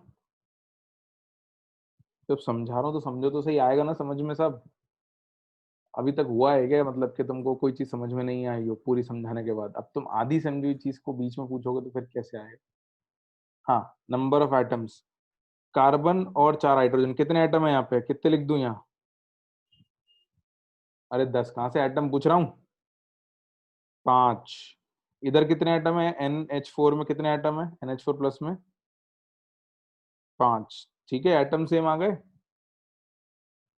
जब समझा रहा हूँ तो समझो तो सही, आएगा ना समझ में सब। अभी तक हुआ है क्या मतलब कि तुमको कोई चीज समझ में नहीं आई हो पूरी समझाने के बाद, अब तुम आधी समझी हुई चीज को बीच में पूछोगे तो फिर कैसे आएगा। हाँ, नंबर ऑफ एटम्स, कार्बन और 4 हाइड्रोजन, कितने एटम है यहाँ पे, कितने लिख दूं यहाँ। अरे 10 कहाँ से एटम पूछ रहा हूँ, 5। इधर कितने एटम है, NH4 में कितने एटम है, NH4 प्लस में 5। ठीक है, एटम सेम आ गए।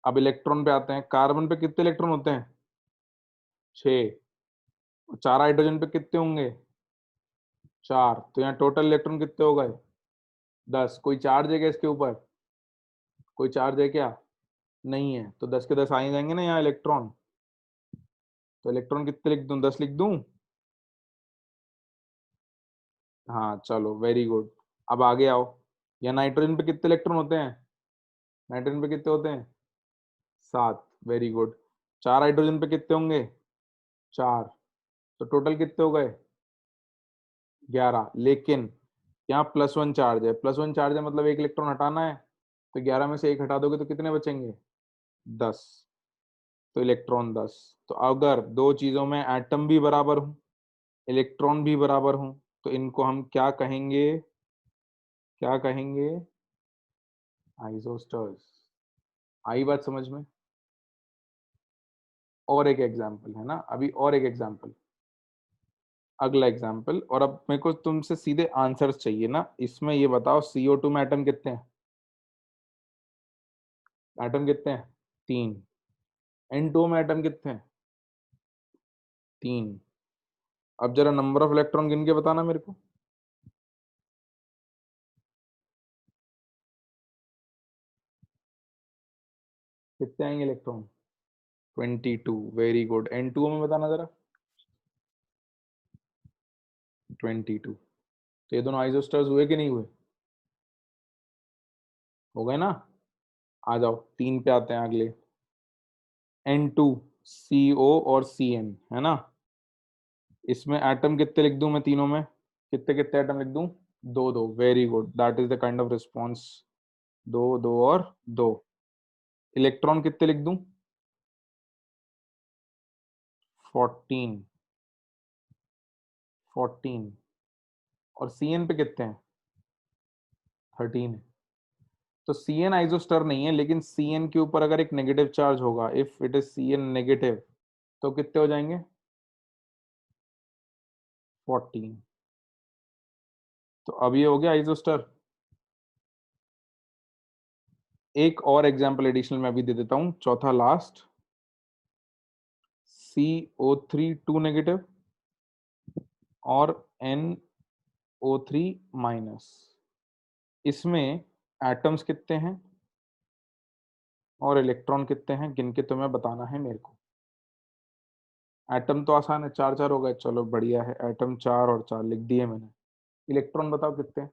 अब इलेक्ट्रॉन पे आते हैं, कार्बन पे कितने इलेक्ट्रॉन होते हैं, 6, 4 हाइड्रोजन पे कितने होंगे? 4, तो यहाँ टोटल इलेक्ट्रॉन कितने हो गए? 10। कोई चार्ज है क्या इसके ऊपर? कोई चार्ज है क्या? नहीं है, तो 10 के 10 आ ही जाएंगे ना यहाँ इलेक्ट्रॉन। तो इलेक्ट्रॉन कितने लिख दूं? 10 लिख दूं? हाँ चलो, वेरी गुड। अब आगे आओ। या नाइट्रोजन पे कितने इलेक्ट्रॉन होते हैं? नाइट्रोजन पे कितने होते हैं? 7, वेरी गुड। 4 हाइड्रोजन पे कितने होंगे? 4, तो टोटल कितने हो गए? 11। लेकिन यहाँ +1 चार्ज है, +1 चार्ज है मतलब एक इलेक्ट्रॉन हटाना है, तो 11 में से एक हटा दोगे तो कितने बचेंगे? 10। तो इलेक्ट्रॉन 10। तो अगर दो चीजों में एटम भी बराबर हूं, इलेक्ट्रॉन भी बराबर हूं, तो इनको हम क्या कहेंगे? क्या कहेंगे? आइसोस्टर्स। आई बात समझ में? और एक एग्जाम्पल है ना अभी, और एक एग्जाम्पल, अगला एग्जाम्पल। और अब मेरे को तुमसे सीधे आंसर्स चाहिए ना इसमें। ये बताओ CO2 में एटम कितने हैं? एटम कितने हैं? 3। N2 में एटम कितने हैं? 3। अब जरा नंबर ऑफ इलेक्ट्रॉन गिन के बताना मेरे को। कितने आएंगे इलेक्ट्रॉन? 22, very good. N2 में बताना जरा। 22। तो ये दोनों आइसोस्टर्स हुए कि नहीं हुए? हो गए ना। आ जाओ 3 पे आते हैं अगले। N2, CO और CN है ना। इसमें एटम कितने लिख दूं मैं तीनों में? कितने कितने एटम लिख दूं? 2 2, very good, that is the kind of response. 2 2 और 2। इलेक्ट्रॉन कितने लिख दूं? 14, 14। और CN पे कितने हैं? 13 है। तो CN आइसोस्टर नहीं है, लेकिन CN के ऊपर अगर एक नेगेटिव चार्ज होगा, if it is CN negative, तो कितने हो जाएंगे? 14। तो अब ये हो गया आइसोस्टर। एक और एग्जांपल एडिशनल मैं भी दे देता हूं, चौथा लास्ट। CO3 2 नेगेटिव और NO3 माइनस। इसमें एटम्स कितने हैं और इलेक्ट्रॉन कितने हैं, गिन के तुम्हें बताना है मेरे को। एटम तो आसान है, 4 4 हो गए, चलो बढ़िया है। एटम 4 और 4 लिख दिए मैंने। इलेक्ट्रॉन बताओ कितने हैं?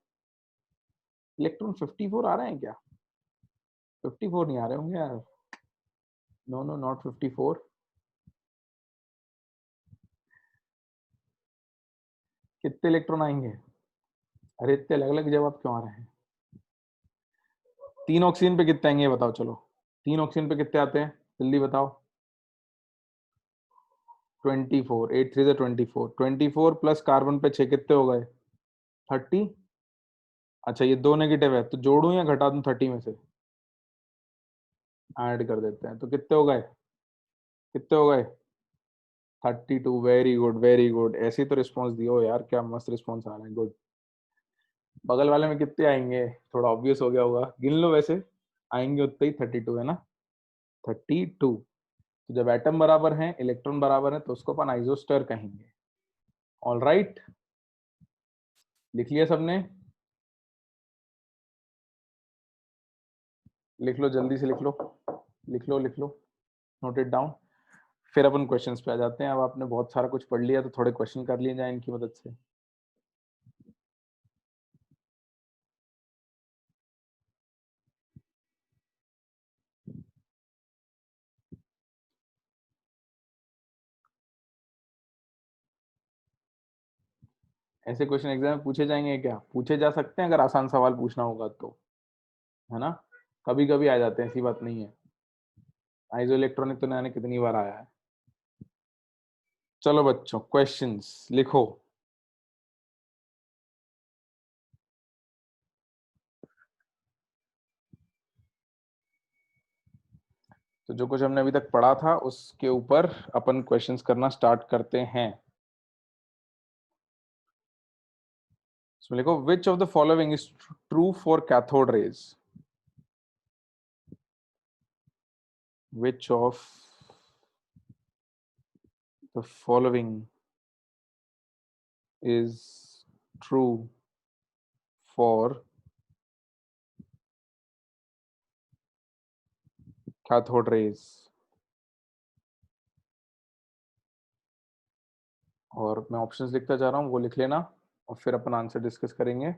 इलेक्ट्रॉन 54 आ रहे हैं क्या? 54 नहीं आ रहे होंगे यार। No no, not 54। कितने इलेक्ट्रॉन आएंगे? अरे इतने अलग अलग जवाब क्यों आ रहे हैं? 3 ऑक्सीजन पे कितने आएंगे ये बताओ चलो। 3 ऑक्सीजन पे कितने आते हैं जल्दी बताओ। 24, 8 3 से 24, 24 प्लस कार्बन पे 6 कितने हो गए? 30। अच्छा ये 2 नेगेटिव है, तो जोड़ूं या घटा दूं 30 में से? ऐड कर देते हैं, तो कितने हो गए? कितने हो गए? 32, वेरी गुड वेरी गुड। ऐसे ही तो रिस्पॉन्स दियो यार, क्या मस्त रिस्पॉन्स आ रहे हैं, गुड। बगल वाले में कितने आएंगे? थोड़ा ऑब्वियस हो गया होगा, गिन लो वैसे। आएंगे उतने ही, 32 है ना। 32। तो जब एटम बराबर हैं, इलेक्ट्रॉन बराबर है, तो उसको अपन आइसोस्टर कहेंगे। ऑल राइट, लिख लिया सबने? लिख लो जल्दी से, लिख लो लिख लो लिख लो, नोट इट डाउन। फिर अपन क्वेश्चंस पे आ जाते हैं। अब आपने बहुत सारा कुछ पढ़ लिया, तो थोड़े क्वेश्चन कर लिए जाए इनकी मदद से। ऐसे क्वेश्चन एग्जाम में पूछे जाएंगे क्या? पूछे जा सकते हैं अगर आसान सवाल पूछना होगा तो, है ना। कभी कभी आ जाते हैं, ऐसी बात नहीं है। आइसो इलेक्ट्रॉनिक तो मैंने कितनी बार आया है। चलो बच्चों, क्वेश्चंस लिखो। तो जो कुछ हमने अभी तक पढ़ा था उसके ऊपर अपन क्वेश्चंस करना स्टार्ट करते हैं। इसमें लिखो, विच of the following is true for cathode raise? Which of the following is true for cathode rays. और मैं ऑप्शंस लिखता जा रहा हूँ, वो लिख लेना और फिर अपन आंसर डिस्कस करेंगे.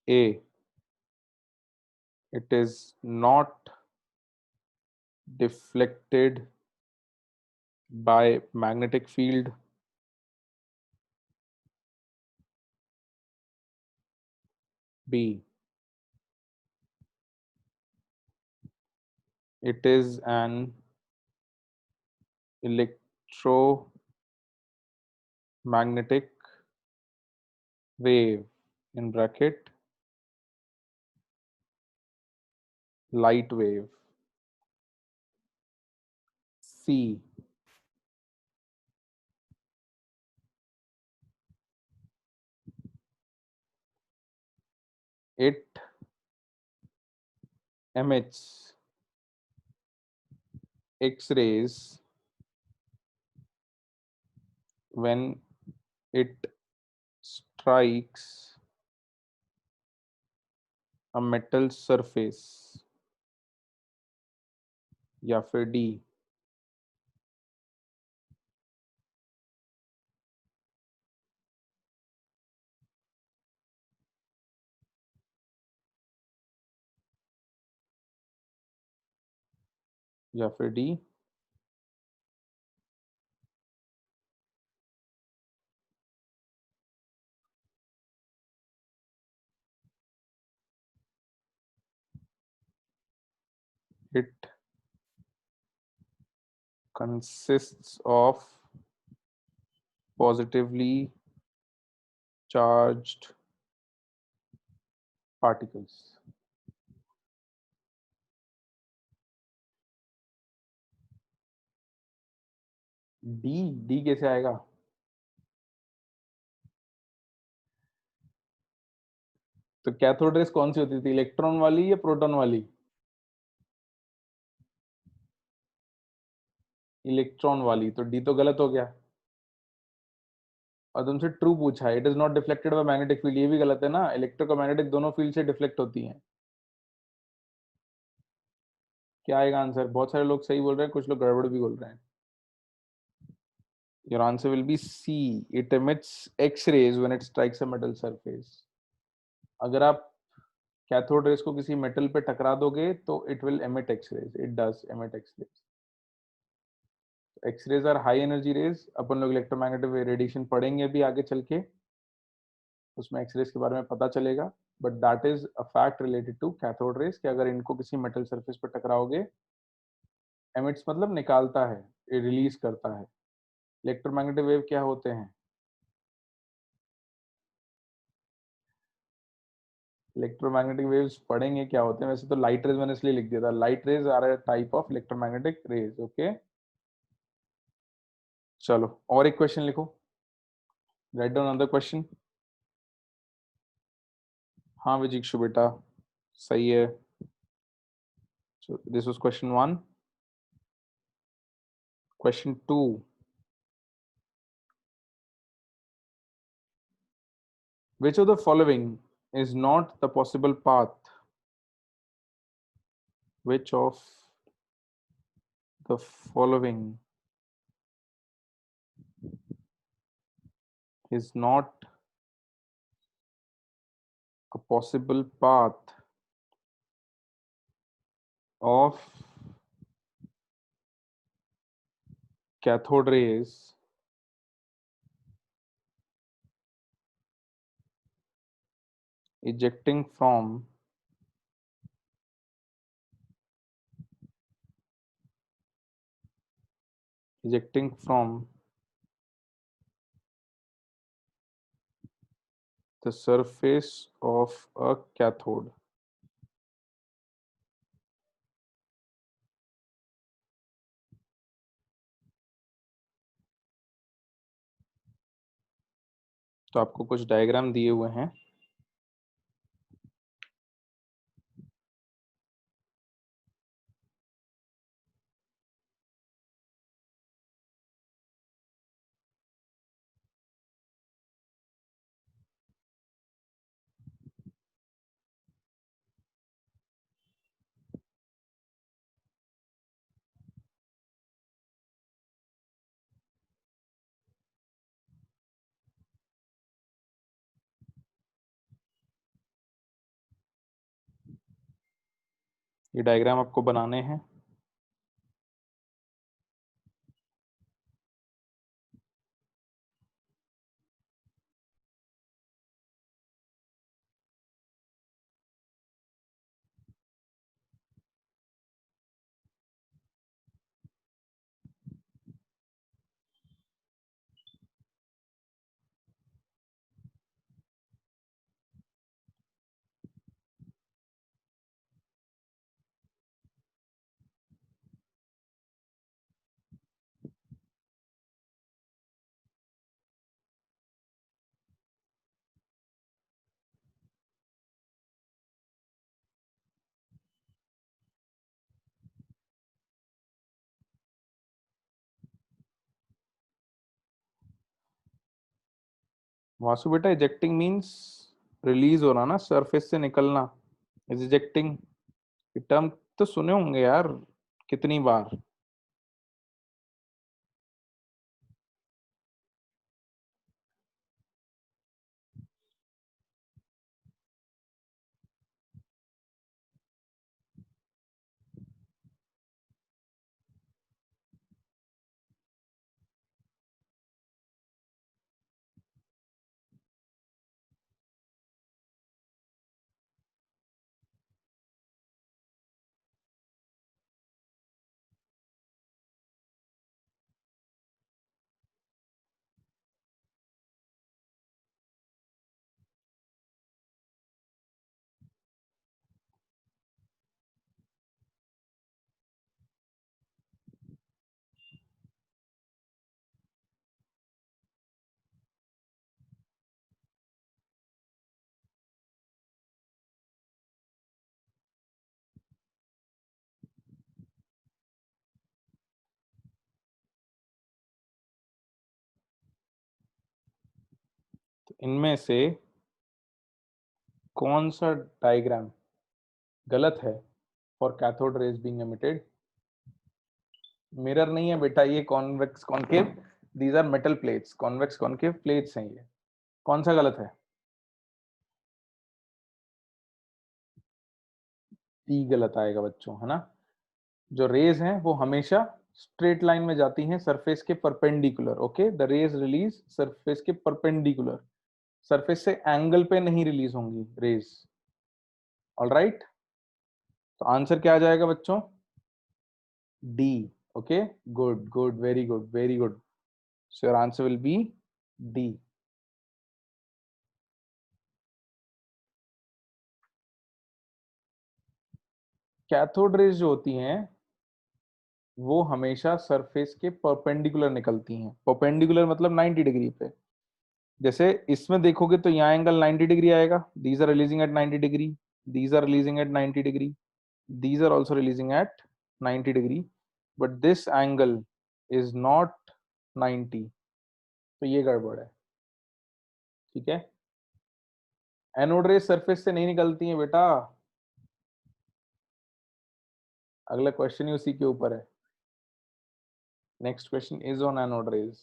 A, it is not deflected by magnetic field. B, it is an electromagnetic wave, in bracket light wave. C, it emits X-rays when it strikes a metal surface. या फिर D, या फिर D. It consists of positively charged particles. D कैसे आएगा? तो कैथोड रेस कौन सी होती थी, इलेक्ट्रॉन वाली या प्रोटॉन वाली? इलेक्ट्रॉन वाली, तो डी तो गलत हो गया. और तुमसे ट्रू पूछा है, it is not deflected by magnetic field, ये भी गलत है ना. इलेक्ट्रिक और मैग्नेटिक दोनों फील्ड से डिफ्लेक्ट होती हैं. क्या आएगा आंसर? बहुत सारे लोग सही बोल रहे हैं, कुछ लोग गड़बड़ भी बोल रहे हैं. Your answer will be C, it emits X rays when it strikes a metal surface. अगर आप कैथोड रेस को किसी मेटल पे टकरा दोगे तो it will emit X rays, it does emit X rays. X rays are high energy rays. अपन लोग इलेक्ट्रोमैग्नेटिक रेडिएशन पढ़ेंगे अभी आगे चल के, उसमें एक्स रेज के बारे में पता चलेगा. But that is a fact related to cathode rays कि अगर इनको किसी मेटल सरफेस पर टकराओगे, एमिट्स मतलब निकालता है, रिलीज करता है. इलेक्ट्रोमैग्नेटिक वेव क्या होते हैं? इलेक्ट्रोमैग्नेटिक वेव्स पढ़ेंगे क्या होते हैं. वैसे तो लाइट रेज मैंने इसलिए लिख दिया था, light rays are a type of electromagnetic rays. Okay, चलो और एक क्वेश्चन लिखो. Write down another question. हाँ विजिक्षु बेटा, सही है. So this was question 1. Question 2. Which of the following is not the possible path? Which of the following is not a possible path of cathode rays ejecting from the surface of a cathode? तो आपको कुछ डायग्राम दिए हुए हैं. ये डायग्राम आपको बनाने हैं। वासु बेटा, इजेक्टिंग मीन्स रिलीज होना ना, सरफेस से निकलना। इजेक्टिंग टर्म तो सुने होंगे यार कितनी बार। तो इनमें से कौन सा डायग्राम गलत है for cathode rays being emitted? Mirror नहीं है बेटा, ये convex concave, these are metal plates, convex concave plates हैं ये। कौन सा गलत है? डी गलत आएगा बच्चों, है ना। जो रेज हैं वो हमेशा स्ट्रेट लाइन में जाती हैं सरफेस के perpendicular. Okay, the rays release surface के परपेंडिकुलर, सरफेस से एंगल पे नहीं रिलीज होंगी रेज। ऑलराइट, तो आंसर क्या आ जाएगा बच्चों? D. Okay, good good, very good very good. So your answer will be D. Cathode rays जो होती हैं वो हमेशा सरफेस के परपेंडिकुलर निकलती हैं। परपेंडिकुलर मतलब 90 डिग्री पे। जैसे इसमें देखोगे तो यहाँ एंगल 90 डिग्री आएगा, these are releasing at 90 degree, these are releasing at 90 degree, these are also releasing at 90 degree, but this angle is not 90, तो ये गड़बड़ है। ठीक है, एनोड रेज सरफेस से नहीं निकलती है बेटा। अगला क्वेश्चन ही उसी के ऊपर है। Next question is on anode rays.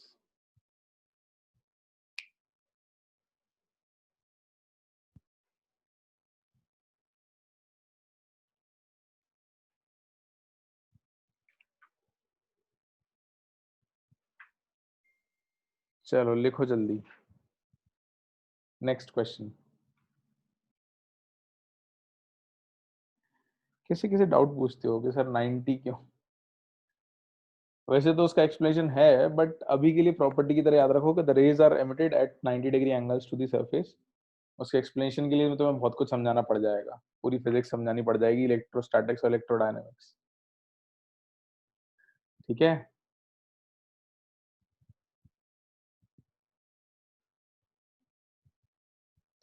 चलो लिखो जल्दी नेक्स्ट क्वेश्चन। किसी किसी डाउट पूछते हो कि सर 90 क्यों? वैसे तो उसका एक्सप्लेनेशन है, बट अभी के लिए प्रॉपर्टी की तरह याद रखो कि the rays are emitted at 90 degree angles to the surface. उसके एक्सप्लेनेशन के लिए तुम्हें बहुत कुछ समझाना पड़ जाएगा, पूरी फिजिक्स समझानी पड़ जाएगी, इलेक्ट्रोस्टैटिक्स और इलेक्ट्रोडायनेमिक्स। ठीक है,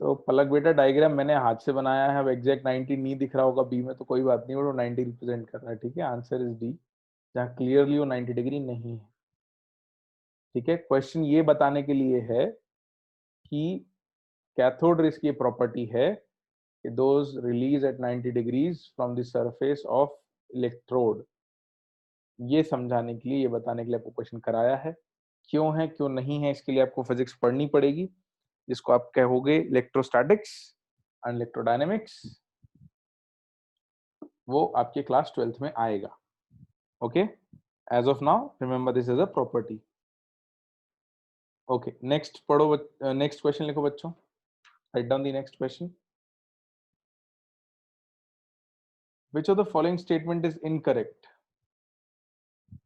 तो पलक बेटा डायग्राम मैंने हाथ से बनाया है। अब एग्जैक्ट 90 नहीं दिख रहा होगा बी में तो कोई बात नहीं, वो 90 रिप्रेजेंट कर रहा है। ठीक है, आंसर इज डी, जहाँ क्लियरली वो 90 डिग्री नहीं है। ठीक है, क्वेश्चन ये बताने के लिए है कि कैथोड रेज की प्रॉपर्टी है कि those release at 90 degrees from the surface of electrode. ये समझाने के लिए, ये बताने के लिए आपको क्वेश्चन कराया है। क्यों है क्यों नहीं है इसके लिए आपको फिजिक्स पढ़नी पड़ेगी, जिसको आप कहोगे इलेक्ट्रोस्टैटिक्स एंड इलेक्ट्रोडायनेमिक्स। वो आपके क्लास 12th में आएगा। Okay, as of now remember this is a property. Okay, next पढ़ो, नेक्स्ट क्वेश्चन लिखो बच्चों, write down the next question. Which of the following statement is incorrect?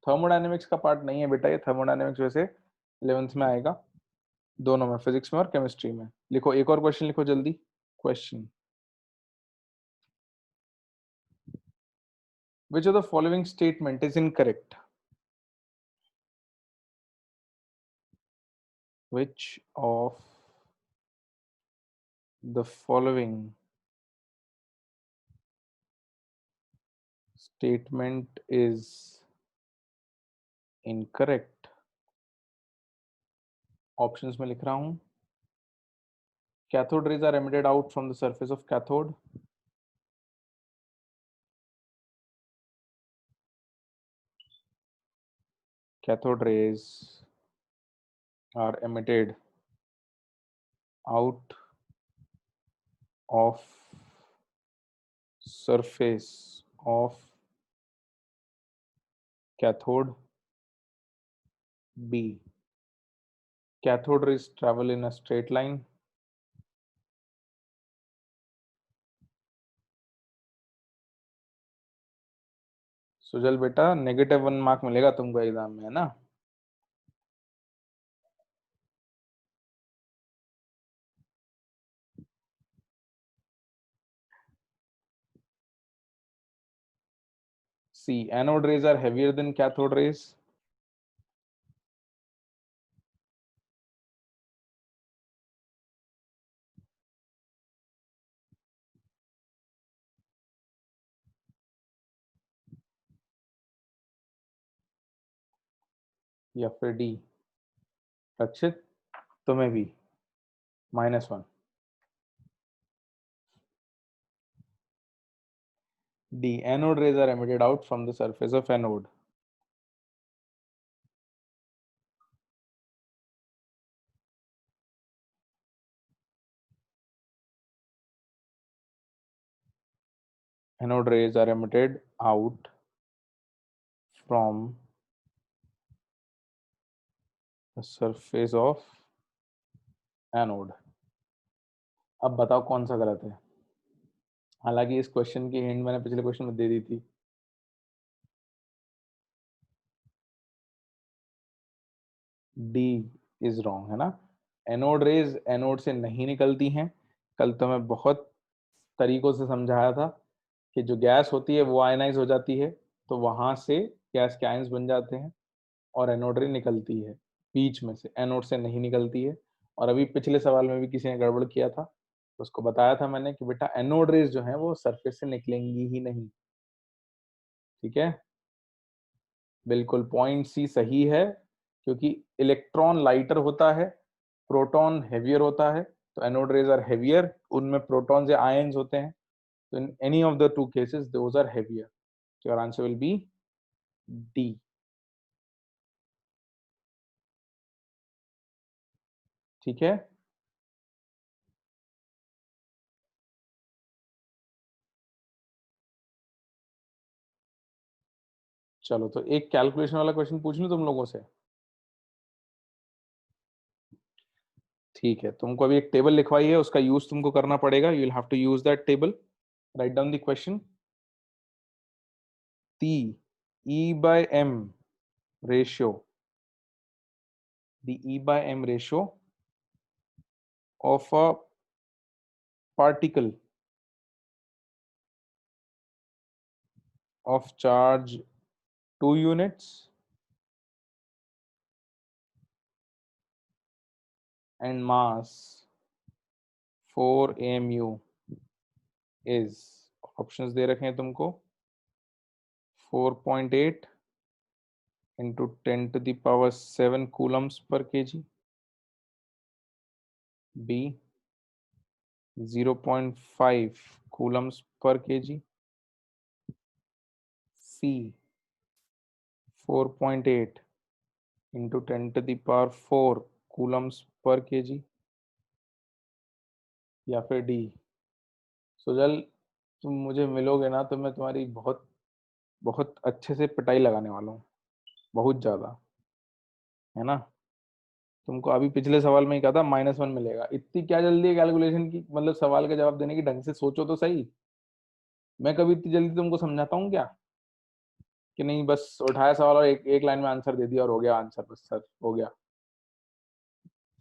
Thermodynamics का पार्ट नहीं है बेटा, ये थर्मोडायनेमिक्स वैसे 11th में आएगा, दोनों में, फिजिक्स में और केमिस्ट्री में। लिखो, एक और क्वेश्चन लिखो जल्दी। Question, which of the following statement is incorrect? Which of the following statement is incorrect? Options में लिख रहा हूं। Cathode rays are emitted out from the surface of cathode. Cathode rays are emitted out of surface of cathode. B, cathode rays travel in a straight line. Sujal बेटा, -1 मार्क मिलेगा तुमको एग्जाम में, है ना? C, anode rays are heavier than cathode rays. या फिर डी, रक्षित तुम्हें भी -1। D, anode rays are emitted out from the surface of anode. Anode rays are emitted out from the surface of anode. अब बताओ कौन सा गलत है? हालांकि इस क्वेश्चन की हिंट मैंने पिछले क्वेश्चन में दे दी थी। डी इज रॉन्ग, है ना? एनोड रेज एनोड से नहीं निकलती हैं। कल तो मैं बहुत तरीकों से समझाया था कि जो गैस होती है वो आयनाइज हो जाती है, तो वहां से गैस के आयंस बन जाते हैं और एनोड रे निकलती है बीच में से, एनोड से नहीं निकलती है। और अभी पिछले सवाल में भी किसी ने गड़बड़ किया था, तो उसको बताया था मैंने कि बेटा एनोड रेज जो है वो सरफेस से निकलेंगी ही नहीं। ठीक है, बिल्कुल पॉइंट सी सही है, क्योंकि इलेक्ट्रॉन लाइटर होता है, प्रोटॉन हेवियर होता है, तो एनोड रेज आर हेवियर, उनमें प्रोटॉन या आयंस होते हैं, तो in any of the two cases those are heavier. Your answer will be D. ठीक है, चलो तो एक कैलकुलेशन वाला क्वेश्चन पूछ लूं तुम लोगों से। ठीक है, तुमको अभी एक टेबल लिखवाई है, उसका यूज तुमको करना पड़ेगा, you will have to use that table. Write down the question. टी E/M ratio, the E/M ratio of a particle of charge 2 units and mass 4 mu is, options दे रखे हैं तुमको, 4.8 into 10 to the power 7 coulombs per kg, B 0.5 coulombs per kg, C 4.8 into 10 to the power 4 coulombs per kg, या फिर डी। सुजल तुम मुझे मिलोगे ना तो मैं तुम्हारी बहुत बहुत अच्छे से पिटाई लगाने वाला हूँ, बहुत ज्यादा, है ना। तुमको अभी पिछले सवाल में ही कहा था -1 मिलेगा, इतनी क्या जल्दी है कैलकुलेशन की, मतलब सवाल का जवाब देने की, ढंग से सोचो तो सही। मैं कभी इतनी जल्दी तुमको समझाता हूँ क्या, कि नहीं बस उठाया सवाल और एक एक लाइन में आंसर दे दिया और हो गया आंसर, बस सर हो गया।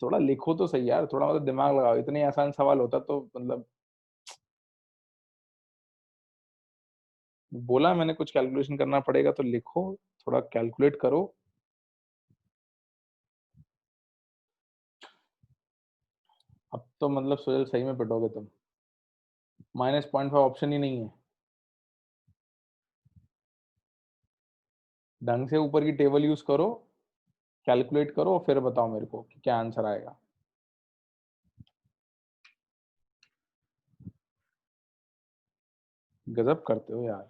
थोड़ा लिखो तो सही यार, थोड़ा मतलब दिमाग लगाओ, इतने आसान सवाल होता तो मतलब, बोला मैंने कुछ कैलकुलेशन करना पड़ेगा तो लिखो, थोड़ा कैलकुलेट करो। अब तो मतलब सोचल सही में पिटोगे तुम, -0.5 ऑप्शन ही नहीं है। ढंग से ऊपर की टेबल यूज करो, कैलकुलेट करो और फिर बताओ मेरे को कि क्या आंसर आएगा। गजब करते हो यार।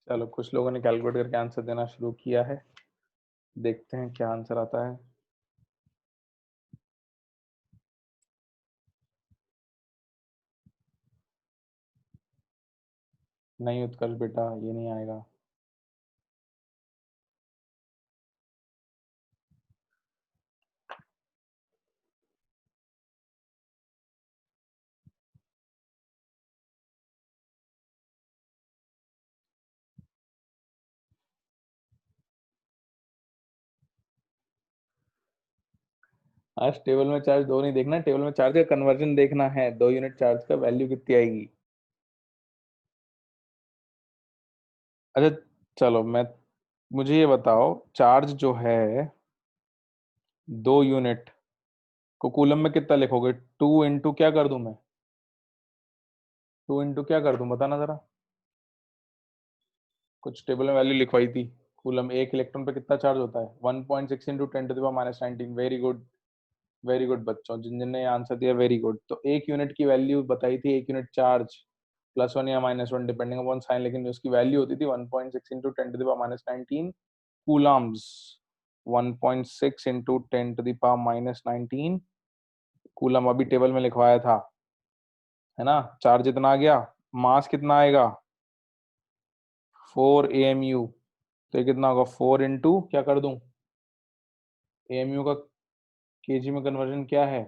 चलो कुछ लोगों ने कैलकुलेट करके आंसर देना शुरू किया है, देखते हैं क्या आंसर आता है। नहीं उत्कर्ष बेटा, ये नहीं आएगा। आज टेबल में चार्ज दो नहीं देखना, टेबल में चार्ज का कन्वर्जन देखना है, 2 यूनिट चार्ज का वैल्यू कितनी आएगी। अच्छा चलो मैं, मुझे ये बताओ, चार्ज जो है 2 यूनिट को कूलम में कितना लिखोगे, 2 इंटू क्या कर दूं मैं, 2 इंटू क्या कर दूं बताना जरा। कुछ टेबल में वैल्यू लिखवाई थी, कूलम 1 इलेक्ट्रॉन पे कितना चार्ज होता है, 1.6 into 10⁻19। Very good, very good बच्चों, जिन जिन ने आंसर दिया वेरी गुड। तो 1 यूनिट की वैल्यू बताई थी, 1 यूनिट चार्ज, +1 या -1 डिपेंडिंग अपॉन साइन, लेकिन उसकी वैल्यू होती थी 1.6 इंटू 10⁻19 कूलम्स। 1.6 इंटू 10⁻19 कूलम अभी टेबल में लिखवाया था, है ना। चार्ज इतना आ गया, मास कितना आएगा 4 AMU, तो ये कितना होगा 4 इंटू क्या कर दूं, AMU का केजी में कन्वर्जन क्या है,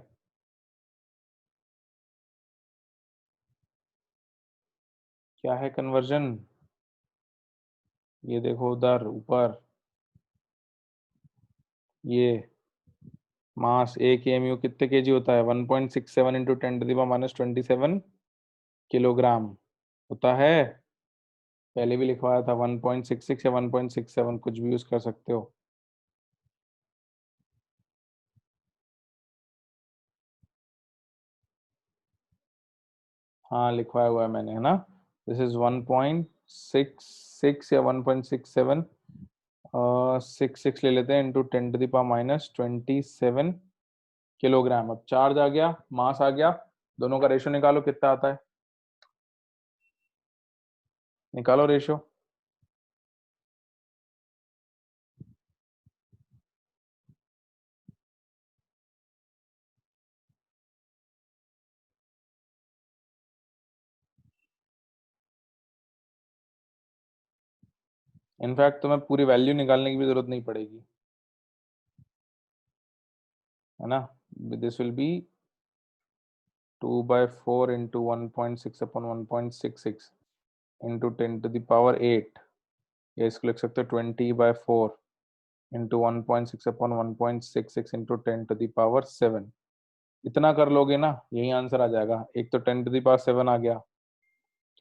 क्या है कन्वर्जन, ये देखो उधर ऊपर, ये मास 1 AMU कितने केजी होता है, 1.67 इंटू 10⁻27 किलोग्राम होता है। पहले भी लिखवाया था 1.66 या 1.67, कुछ भी यूज कर सकते हो। हाँ लिखवाया हुआ है मैंने, है ना। दिस इज 1.66 या 1.67, 66 ले लेते हैं, इंटू 10⁻27 किलोग्राम। अब चार्ज आ गया, मास आ गया, दोनों का रेशो निकालो कितना आता है, निकालो रेशो। इनफैक्ट तुम्हें पूरी वैल्यू निकालने की भी जरूरत नहीं पड़ेगी, है ना। This will be 2/4 into 1.6 upon 1.66 into 10⁸ या इसको लिख सकते हो 20/4 इंटू 1.6 अपॉन 1.66 इंटू 10⁻7। इतना कर लोगे ना, यही आंसर आ जाएगा। एक तो 10⁻7 आ गया,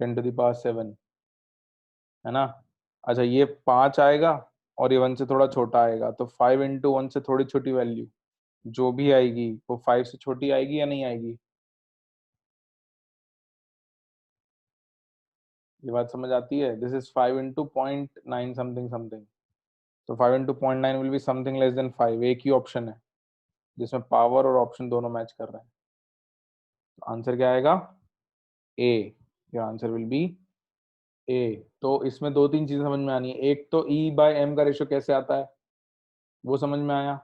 10⁻7, है ना। अच्छा ये 5 आएगा और ये 1 से थोड़ा छोटा आएगा, तो 5 इंटू 1 से थोड़ी छोटी वैल्यू जो भी आएगी वो 5 से छोटी आएगी या नहीं आएगी, ये बात समझ आती है। This is 5 into 0.9 something something, तो 5 into 0.9 will be something less than 5। एक ही ऑप्शन है जिसमें पावर और ऑप्शन दोनों मैच कर रहे हैं, तो आंसर क्या आएगा, ए। योर आंसर विल बी ए। तो इसमें दो तीन चीजें समझ में आनी है। एक तो ई बाय एम का रेशियो कैसे आता है, वो समझ में आया।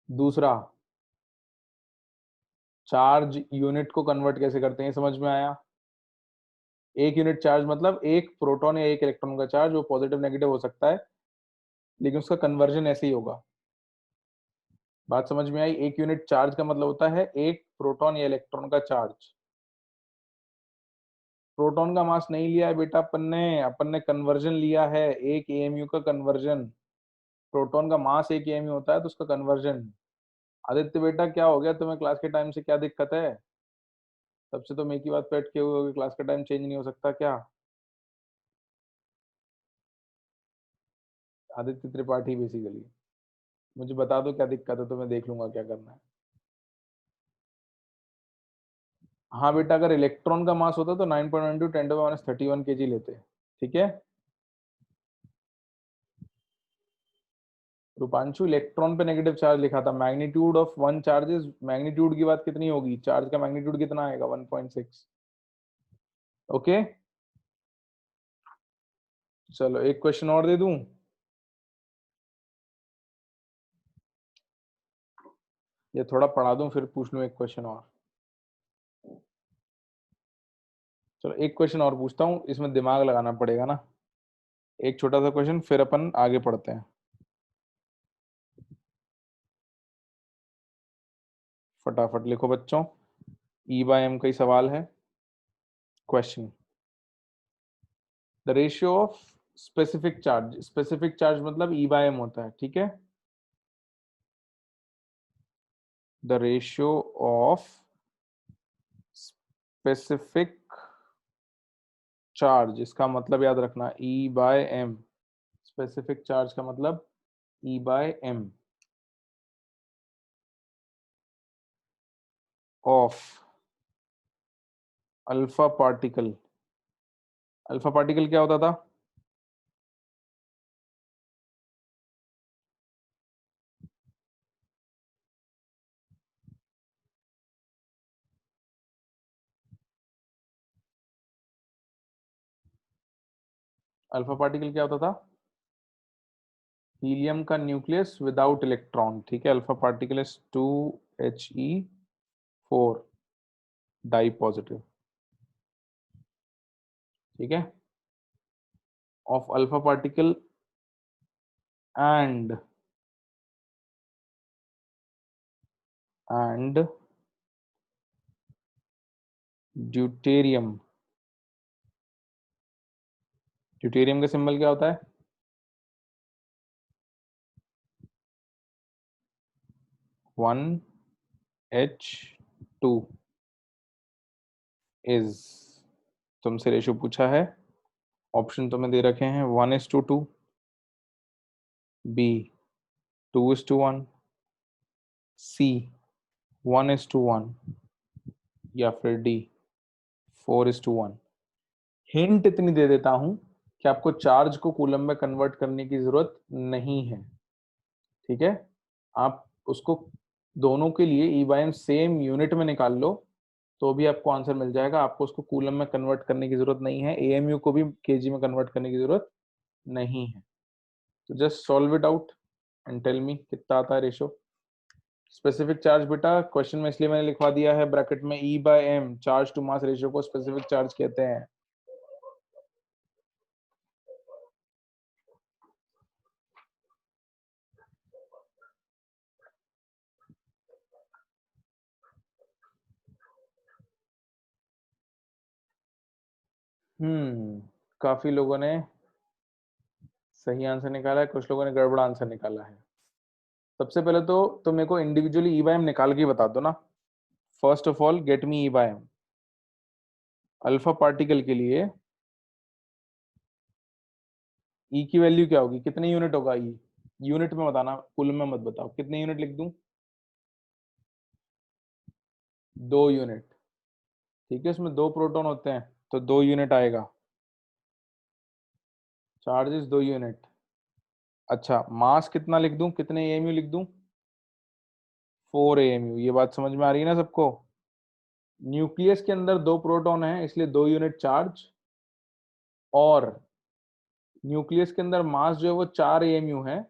दूसरा, चार्ज यूनिट को कन्वर्ट कैसे करते हैं, समझ में आया। एक यूनिट चार्ज मतलब एक प्रोटॉन या एक इलेक्ट्रॉन का चार्ज, वो पॉजिटिव नेगेटिव हो सकता है, लेकिन उसका कन्वर्जन ऐसे ही होगा। बात समझ में आई। एक यूनिट चार्ज का मतलब होता है एक प्रोटॉन या इलेक्ट्रॉन का चार्ज। प्रोटॉन का मास नहीं लिया है बेटा अपन ने कन्वर्जन लिया है, एक एएमयू का कन्वर्जन। प्रोटॉन का मास एक एएमयू होता है, तो उसका कन्वर्जन। आदित्य बेटा क्या हो गया तुम्हें, क्लास के टाइम से क्या दिक्कत है? तब से तुम एक ही बात पे अटके हुए हो कि क्लास का टाइम चेंज नहीं हो सकता क्या? आदित्य त्रिपाठी बेसिकली। मुझे बता दो क्या दिक्कत है, तो मैं देख लूंगा क्या करना है। हाँ बेटा, अगर इलेक्ट्रॉन का मास होता तो 9.12 10⁻³ kg लेते। ठीक है रूपांशु, इलेक्ट्रॉन पे नेगेटिव चार्ज लिखा था। Magnitude of one charges, magnitude की बात कितनी होगी, चार्ज का मैग्नीट्यूड कितना आएगा, 1.6। ओके चलो एक क्वेश्चन और दे दूं। ये थोड़ा पढ़ा दूं फिर पूछ लूं एक क्वेश्चन और। चलो एक क्वेश्चन और पूछता हूँ, इसमें दिमाग लगाना पड़ेगा ना। एक छोटा सा क्वेश्चन फिर अपन आगे पढ़ते हैं। फटाफट लिखो बच्चों, ई बाय एम का ही सवाल है। Question, the ratio of specific charge, specific charge मतलब ई बाय एम होता है, ठीक है। The ratio of specific charge, इसका मतलब याद रखना E by M. Specific charge का मतलब E by M of alpha particle. Alpha particle क्या होता था? अल्फा पार्टिकल क्या होता था? हीलियम का न्यूक्लियस विदाउट इलेक्ट्रॉन, ठीक है। Alpha particle is 2He4 di positive, ठीक है। Of alpha particle and deuterium. Deuterium का सिंबल क्या होता है? वन H2 इज, तुमसे रेशो पूछा है, ऑप्शन तुम्हें दे रखे हैं 1:2, B 2:1, C 1:1, या फिर D 4:1। हिंट इतनी दे देता हूं कि आपको चार्ज को कूलम में कन्वर्ट करने की जरूरत नहीं है, ठीक है। आप उसको दोनों के लिए E by M same unit में निकाल लो तो भी आपको आंसर मिल जाएगा। आपको उसको कूलम में कन्वर्ट करने की जरूरत नहीं है, एएमयू को भी केजी में कन्वर्ट करने की जरूरत नहीं है। तो just solve it out and tell me कितना आता है रेशो। स्पेसिफिक चार्ज बेटा क्वेश्चन में इसलिए मैंने लिखवा दिया है ब्रैकेट में E by M, charge to mass ratio को स्पेसिफिक चार्ज कहते हैं। काफी लोगों ने सही आंसर निकाला है, कुछ लोगों ने गड़बड़ आंसर निकाला है। सबसे पहले तो मेरे को इंडिविजुअली ई बाय एम निकाल के ही बता दो ना। First of all get me E by M. Alpha particle के लिए ई की वैल्यू क्या होगी, कितने यूनिट होगा ई? यूनिट में बताना, कुल में मत बताओ। कितने यूनिट लिख दूं? 2 यूनिट, ठीक है। उसमें 2 प्रोटॉन होते हैं तो 2 यूनिट आएगा। Charges 2 unit. अच्छा मास कितना लिख दूं, कितने एएमयू लिख दूं? 4 AMU। ये बात समझ में आ रही है ना सबको? न्यूक्लियस के अंदर 2 प्रोटॉन है इसलिए 2 यूनिट चार्ज, और न्यूक्लियस के अंदर मास जो है वो 4 एएमयू है,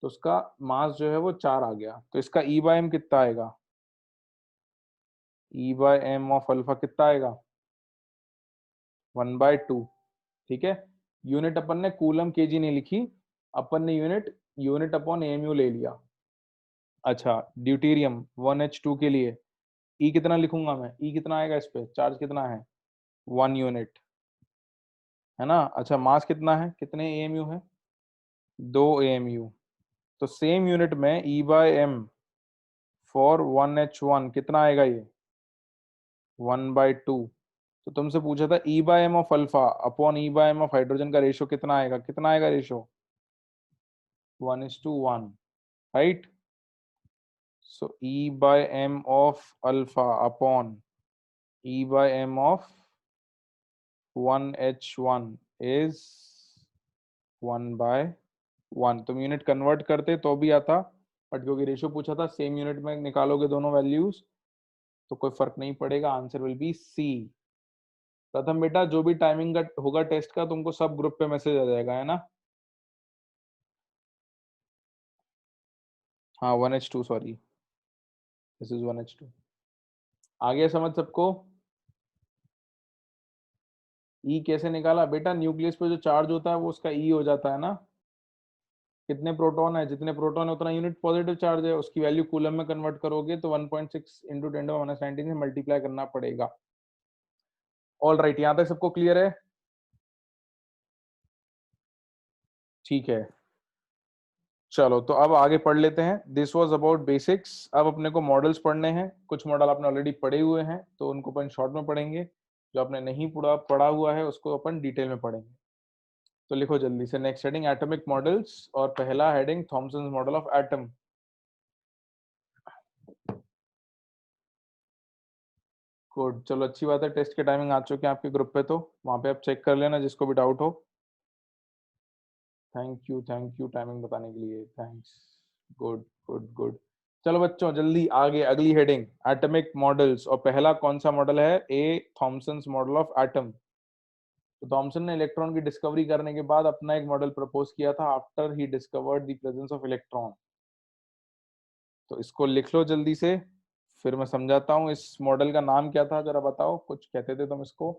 तो उसका मास जो है वो 4 आ गया, तो इसका ई बाय एम कितना आएगा? E by M of alpha कितना आएगा? 1/2। ठीक है, यूनिट अपन ने कूलम केजी नहीं लिखी, अपन ने यूनिट यूनिट अपॉन एएमयू ले लिया। अच्छा, ड्यूटेरियम 1H2 के लिए ई कितना लिखूंगा मैं? ई कितना आएगा इस पे? चार्ज कितना है? 1 यूनिट, है ना? अच्छा, मास कितना है? कितने एएमयू है? 2 एएमयू। तो सेम यूनिट में E by M for 1H1 कितना आएगा ये? 1/2। तो तुमसे पूछा था E by M of alpha upon E by M of hydrogen का रेशियो कितना आएगा? कितना आएगा ratio? 1:1, right? So E by M of alpha upon E by M of 1H1 is 1/1। तुम यूनिट कन्वर्ट करते तो भी आता, बट क्योंकि रेशियो पूछा था, सेम यूनिट में निकालोगे दोनों वैल्यूज तो कोई फर्क नहीं पड़ेगा, आंसर विल बी सी। प्रथम बेटा, जो भी टाइमिंग का होगा टेस्ट का, तुमको सब ग्रुप पे मैसेज आ जाएगा, है ना? हाँ, 1H2, sorry, this is 1H2। आ गया समझ सबको? ई कैसे निकाला बेटा? न्यूक्लियस पे जो चार्ज होता है वो उसका ई हो जाता है ना। कितने प्रोटॉन है? जितने प्रोटॉन है उतना यूनिट पॉजिटिव चार्ज है, उसकी वैल्यू कूलम में कन्वर्ट करोगे तो 1.6 इंटू 10⁻⁹ से मल्टीप्लाई करना पड़ेगा। ऑल राइट, यहाँ तक सबको क्लियर है? ठीक है, चलो तो अब आगे पढ़ लेते हैं। This was about basics. अब अपने को मॉडल्स पढ़ने हैं। कुछ मॉडल आपने ऑलरेडी पढ़े हुए हैं तो उनको अपन शॉर्ट में पढ़ेंगे, जो आपने नहीं पढ़ा हुआ है उसको अपन डिटेल में पढ़ेंगे। तो लिखो जल्दी से। नेक्स्ट हेडिंग एटॉमिक मॉडल्स, और पहला heading Thompson model of atom. Good, चलो अच्छी बात है। टेस्ट के टाइमिंग आ चुके हैं आपके ग्रुप पे, तो वहां पे आप चेक कर लेना जिसको भी डाउट हो। थैंक यू टाइमिंग बताने के लिए, थैंक्स। Good good good. चलो बच्चों जल्दी आगे, अगली हेडिंग एटॉमिक मॉडल्स, और पहला कौन सा मॉडल है? ए थॉमसन्स मॉडल ऑफ एटम। तो थॉमसन ने इलेक्ट्रॉन की डिस्कवरी करने के बाद अपना एक मॉडल प्रपोज किया था, after he discovered the presence of electron. तो इसको लिख लो जल्दी से, फिर मैं समझाता हूँ। इस मॉडल का नाम क्या था जरा बताओ? कुछ कहते थे तुम इसको,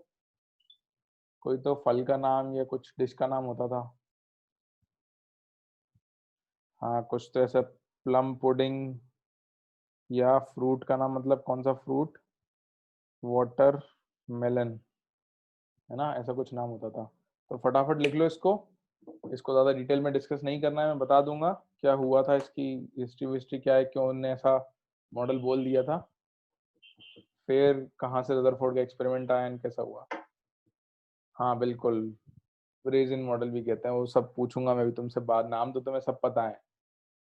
कोई तो फल का नाम या कुछ डिश का नाम होता था। हाँ, कुछ तो ऐसा, प्लम पुडिंग, या फ्रूट का नाम, मतलब कौन सा फ्रूट? वाटर मेलन, है ना? ऐसा कुछ नाम होता था। तो फटाफट लिख लो इसको। इसको ज्यादा डिटेल में डिस्कस नहीं करना है, मैं बता दूंगा क्या हुआ था, इसकी हिस्ट्री विस्ट्री क्या है, क्यों उन्होंने ऐसा मॉडल बोल दिया था, फिर कहाँ से रदरफोर्ड का एक्सपेरिमेंट आया एंड कैसा हुआ। हाँ बिल्कुल, रेजिन मॉडल भी कहते हैं, वो सब पूछूंगा मैं भी तुमसे बाद। नाम तो तुम्हें सब पता है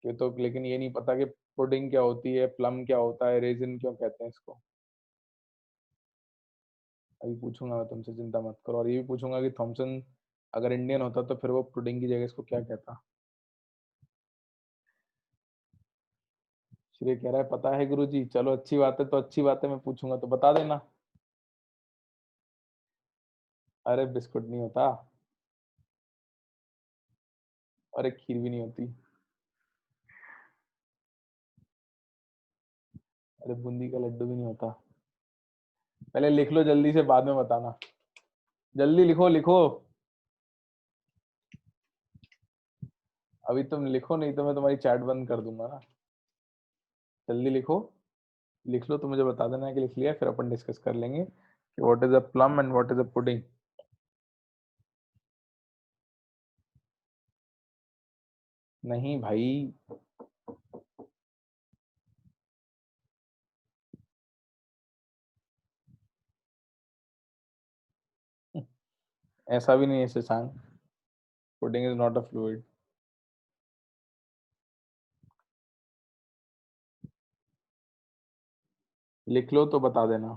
कि, तो लेकिन ये नहीं पता कि पुडिंग क्या होती है, प्लम क्या होता है, रेजिन क्यों कहते हैं इसको। अभी पूछूंगा मैं तुमसे, चिंता मत करो। और ये भी पूछूंगा कि थॉमसन अगर इंडियन होता तो फिर वो पुडिंग की जगह इसको क्या कहता। श्रेय कह रहा है पता है गुरुजी। चलो अच्छी बात है, तो अच्छी बात है, मैं पूछूंगा तो बता देना। अरे बिस्कुट नहीं होता, और एक खीर भी नहीं होती। अरे बूंदी का लड्डू भी नहीं होता। पहले लिख लो जल्दी से, बाद में बताना। जल्दी लिखो लिखो, अभी तुम लिखो, नहीं तो मैं तुम्हारी चैट बंद कर दूंगा ना। जल्दी लिखो, लिख लो तो मुझे बता देना है कि लिख लिया, फिर अपन डिस्कस कर लेंगे कि what is a plum and what is a pudding. नहीं भाई, ऐसा भी नहीं है Shashank, pudding is not a fluid. लिख लो तो बता देना।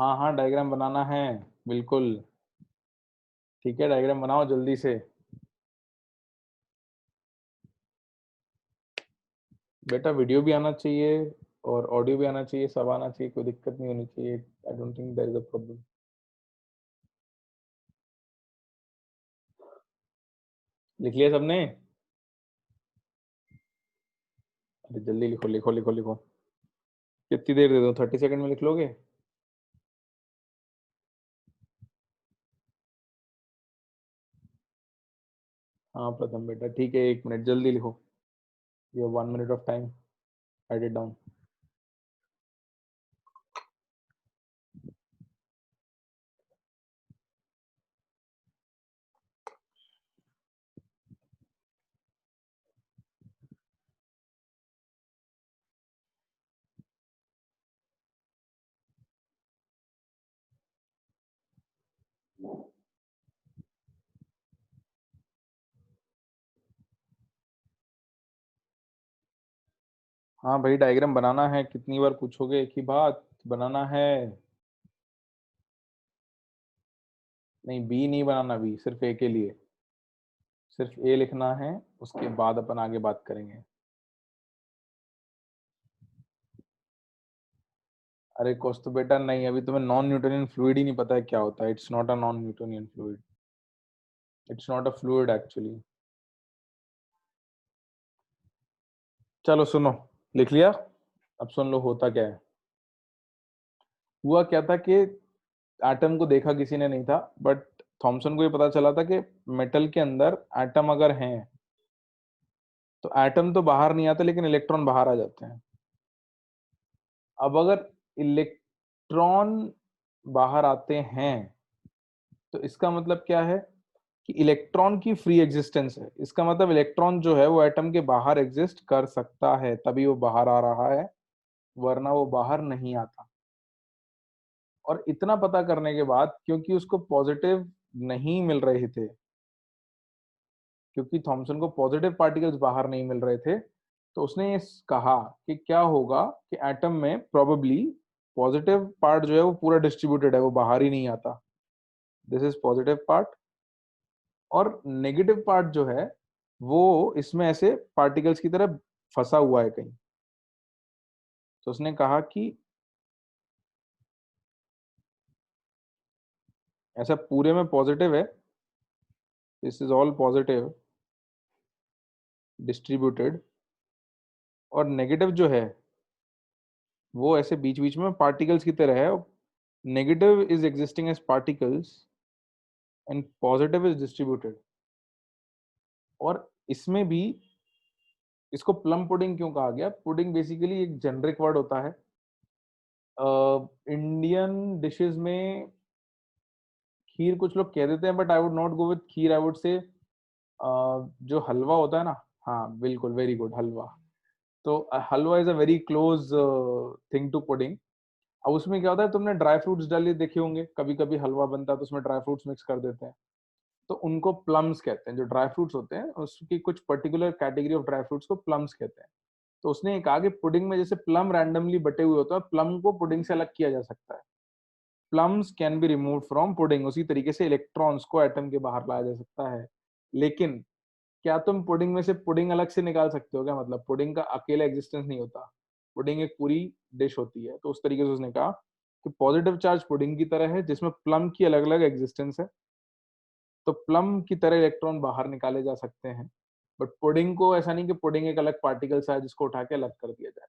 हाँ हाँ डायग्राम बनाना है, बिल्कुल। ठीक है, डायग्राम बनाओ जल्दी से। बेटा वीडियो भी आना चाहिए और ऑडियो भी आना चाहिए, सब आना चाहिए, कोई दिक्कत नहीं होनी चाहिए। I don't think there is a problem. लिख लिया सबने? अरे जल्दी लिखो लिखो लिखो लिखो। कितनी देर दे दूं, 30 सेकंड में लिख लोगे? हाँ प्रथम बेटा, ठीक है, 1 मिनट, जल्दी लिखो। You have 1 minute of time, right it down. हाँ भाई, डायग्राम बनाना है, कितनी बार पूछोगे एक ही बात, बनाना है। नहीं, बी नहीं बनाना, बी सिर्फ ए के लिए, सिर्फ ए लिखना है, उसके बाद अपन आगे बात करेंगे। अरे कुछ तो बेटा नहीं, अभी तुम्हें नॉन न्यूटोनियन फ्लूइड ही नहीं पता है क्या होता है। It's not a non Newtonian fluid, it's not a fluid actually. चलो सुनो, लिख लिया? अब सुन लो होता क्या है। हुआ क्या था कि एटम को देखा किसी ने नहीं था, बट थॉमसन को ये पता चला था कि मेटल के अंदर एटम अगर हैं तो एटम तो बाहर नहीं आते लेकिन इलेक्ट्रॉन बाहर आ जाते हैं। अब अगर इलेक्ट्रॉन बाहर आते हैं तो इसका मतलब क्या है कि इलेक्ट्रॉन की फ्री एग्जिस्टेंस है। इसका मतलब इलेक्ट्रॉन जो है वो एटम के बाहर एग्जिस्ट कर सकता है, तभी वो बाहर आ रहा है, वरना वो बाहर नहीं आता। और इतना पता करने के बाद, क्योंकि उसको पॉजिटिव नहीं मिल रहे थे, क्योंकि थॉमसन को पॉजिटिव पार्टिकल्स बाहर नहीं मिल रहे थे, तो उसने ये कहा कि क्या होगा कि एटम में प्रोबेबली पॉजिटिव पार्ट जो है वो पूरा डिस्ट्रीब्यूटेड है, वो बाहर ही नहीं आता। This is positive part. और नेगेटिव पार्ट जो है वो इसमें ऐसे पार्टिकल्स की तरह फंसा हुआ है कहीं। तो उसने कहा कि ऐसा पूरे में पॉजिटिव है, this is all positive distributed, और नेगेटिव जो है वो ऐसे बीच बीच में पार्टिकल्स की तरह है। Negative is existing as particles and positive is distributed. और इसमें भी इसको प्लम पुडिंग क्यों कहा गया? पुडिंग बेसिकली एक जेनरिक वर्ड होता है। इंडियन डिशेस में खीर कुछ लोग कह देते हैं, but I would not go with kheer, I would say जो हलवा होता है ना, हाँ बिल्कुल, वेरी गुड, हलवा। तो halwa is a very close thing to pudding. अब उसमें क्या होता है, तुमने ड्राई फ्रूट्स डाले देखे होंगे, कभी कभी हलवा बनता है तो उसमें ड्राई फ्रूट्स मिक्स कर देते हैं, तो उनको प्लम्स कहते हैं। जो ड्राई फ्रूट्स होते हैं उसकी कुछ particular category of dry fruits को प्लम्स कहते हैं। तो उसने कहा कि पुडिंग में जैसे प्लम रैंडमली बटे हुए होते हैं, प्लम को पुडिंग से अलग किया जा सकता है। Plums can be remove from pudding. उसी तरीके से इलेक्ट्रॉन्स को एटम के बाहर लाया जा सकता है। लेकिन क्या तुम पुडिंग में से पुडिंग अलग से निकाल सकते हो क्या? मतलब पुडिंग का अकेला एग्जिस्टेंस नहीं होता, पुडिंग एक पूरी डिश होती है। तो उस तरीके से उसने कहा कि पॉजिटिव चार्ज पुडिंग की तरह है जिसमें प्लम की अलग अलग एग्जिस्टेंस है, तो प्लम की तरह इलेक्ट्रॉन बाहर निकाले जा सकते हैं। बट पुडिंग को ऐसा नहीं कि पुडिंग एक अलग पार्टिकल सा है जिसको उठा के अलग कर दिया जाए।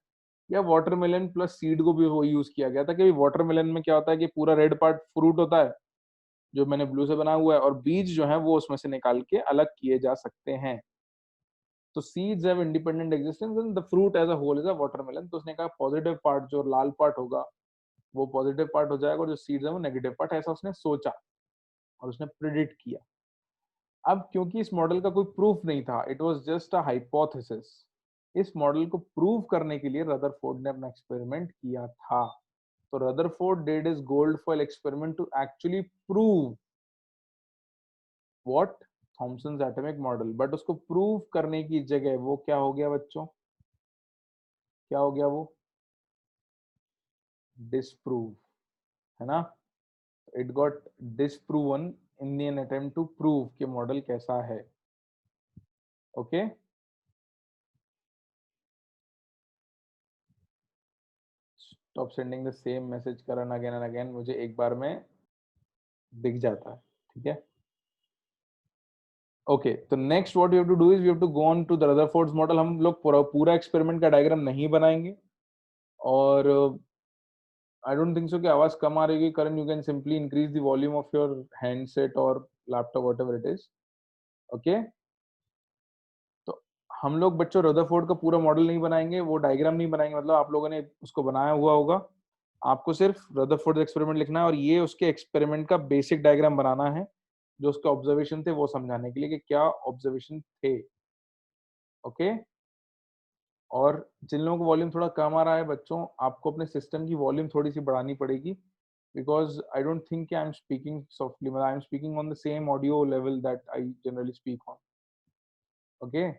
या वाटरमेलन प्लस सीड को भी वो यूज किया गया था कि वाटरमेलन में क्या होता है कि पूरा रेड पार्ट फ्रूट होता है जो मैंने ब्लू से बना हुआ है, और बीज जो है वो उसमें से निकाल के अलग किए जा सकते हैं। तो seeds have independent existence and the fruit as a whole is a watermelon. तो उसने कहा पॉजिटिव पार्ट जो लाल पार्ट होगा वो पॉजिटिव पार्ट हो जाएगा, और जो सीड्स है वो नेगेटिव पार्ट। ऐसा उसने सोचा और उसने प्रिडिक्ट किया। अब क्योंकि इस मॉडल का कोई प्रूफ नहीं था, it was just a hypothesis, इस मॉडल को प्रूव करने के लिए रदरफोर्ड ने अपना एक्सपेरिमेंट किया था। तो Rutherford did his gold foil experiment to actually prove what Thomson's atomic model. But उसको प्रूव करने की जगह वो क्या हो गया बच्चों? क्या हो गया वो? डिसप्रूव। है ना। It got disproven in an attempt to prove कि मॉडल कैसा है। Okay, stop sending the same message Karan again and again, मुझे एक बार में दिख जाता है, ठीक है। ओके, तो next what you have to do is you have to go on to the Rutherford's model. हम लोग पूरा एक्सपेरिमेंट का डायग्राम नहीं बनाएंगे, और आई डोंट थिंक सो कि आवाज कम आ रही है। Karan, you can simply increase the volume of your handset और laptop, whatever it is. Okay, तो हम लोग बच्चों रदरफोर्ड का पूरा मॉडल नहीं बनाएंगे, वो डायग्राम नहीं बनाएंगे, मतलब आप लोगों ने उसको बनाया हुआ होगा। आपको सिर्फ रदरफोर्ड एक्सपेरिमेंट लिखना है और ये उसके एक्सपेरिमेंट का बेसिक डायग्राम बनाना है, जो उसके ऑब्जर्वेशन थे वो समझाने के लिए कि क्या ऑब्जर्वेशन थे। ओके, और जिन लोगों को वॉल्यूम थोड़ा कम आ रहा है बच्चों, आपको अपने सिस्टम की वॉल्यूम थोड़ी सी बढ़ानी पड़ेगी, because I don't think I am speaking softly, मतलब I am speaking on the same audio level that I generally speak on. Okay,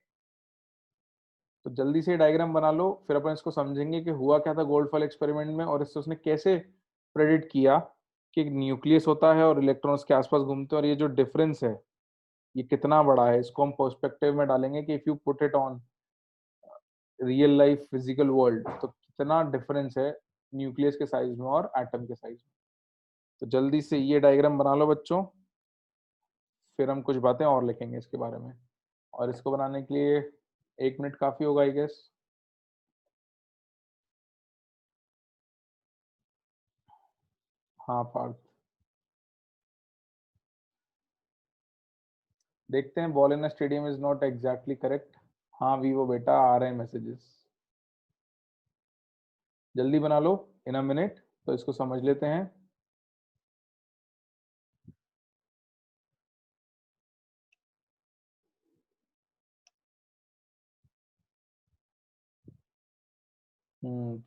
तो जल्दी से डायग्राम बना लो, फिर अपन इसको समझेंगे कि हुआ क्या था गोल्डफॉल एक्सपेरिमेंट में, और इससे उसने कैसे प्रेडिक्ट किया कि न्यूक्लियस होता है और इलेक्ट्रॉन्स के आसपास घूमते हैं, और ये जो डिफरेंस है ये कितना बड़ा है, इसको हम पर्सपेक्टिव में डालेंगे कि if you put it on real life physical world तो कितना डिफरेंस है न्यूक्लियस के साइज में और एटम के साइज में। तो जल्दी से ये डायग्राम बना लो बच्चों, फिर हम कुछ बातें और लिखेंगे इसके बारे में। और इसको बनाने के लिए 1 मिनट काफी होगा आई गेस। हाँ पार्थ, देखते हैं। Ball in stadium is not exactly correct. हाँ वीवो बेटा, आ रहे हैं मैसेजेस, जल्दी बना लो इन अ मिनट। तो इसको समझ लेते हैं।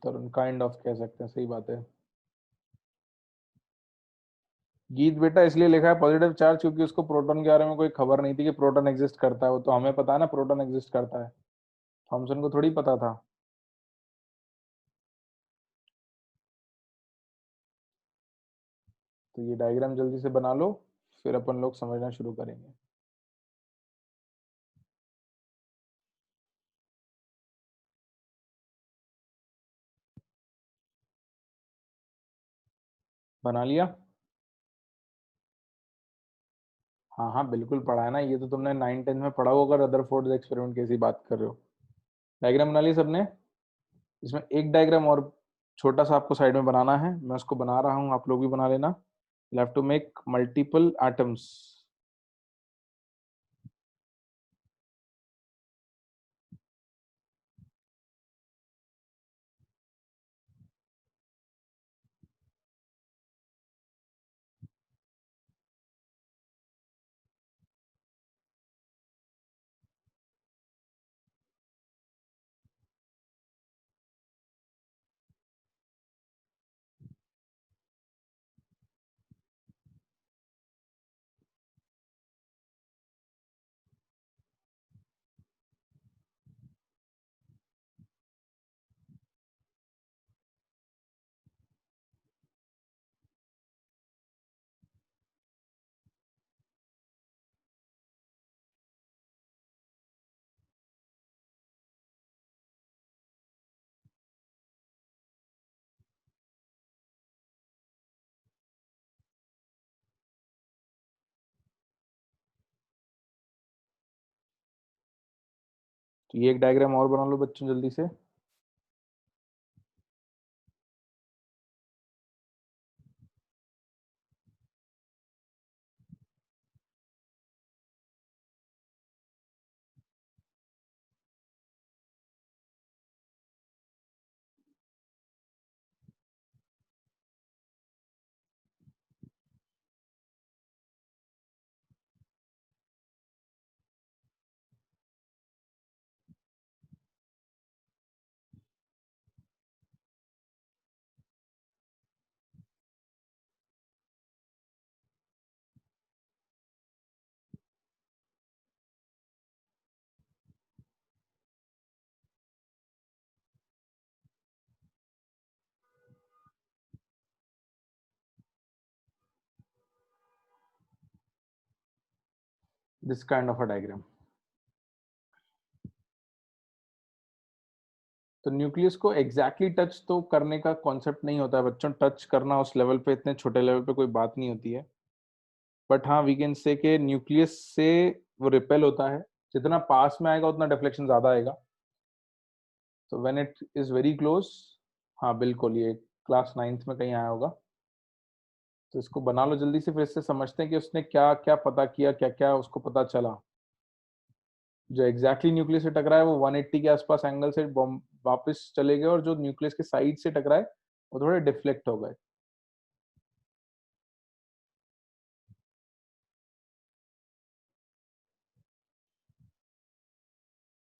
तरुण काइंड ऑफ कह सकते हैं, सही बात है। गीत बेटा इसलिए लिखा है पॉजिटिव चार्ज क्योंकि उसको प्रोटॉन के बारे में कोई खबर नहीं थी कि प्रोटॉन एग्जिस्ट करता है, वो तो हमें पता है ना प्रोटॉन एग्जिस्ट करता है, थॉमसन को थोड़ी पता था। तो ये डायग्राम जल्दी से बना लो, फिर अपन लोग समझना शुरू करेंगे। बना लिया? हाँ हाँ बिल्कुल पढ़ा है ना, ये तो तुमने 9 10 में पढ़ा होगा, रदरफोर्ड एक्सपेरिमेंट कैसी बात कर रहे हो। डायग्राम बना लिया सबने? इसमें एक डायग्राम और छोटा सा आपको साइड में बनाना है, मैं उसको बना रहा हूँ, आप लोग भी बना लेना। You have to make multiple atoms. तो ये एक डायग्राम और बना लो बच्चों जल्दी से। This kind of a diagram. तो न्यूक्लियस को एग्जैक्टली टच तो करने का कॉन्सेप्ट नहीं होता है बच्चों, टच करना उस लेवल पे, इतने छोटे लेवल पे कोई बात नहीं होती है। बट हाँ, वी कैन से कि न्यूक्लियस से वो रिपेल होता है, जितना पास में आएगा उतना डिफ्लेक्शन ज्यादा आएगा। तो when it is very close, हाँ बिल्कुल, ये क्लास 9th में कहीं आया होगा। तो इसको बना लो जल्दी से, फिर इससे समझते हैं कि उसने क्या क्या पता किया, क्या क्या उसको पता चला। जो एग्जैक्टली न्यूक्लियस से टकराए वो 180 के आसपास एंगल से वापस चले गए, और जो न्यूक्लियस के साइड से टकराए वो थोड़े डिफ्लेक्ट हो गए।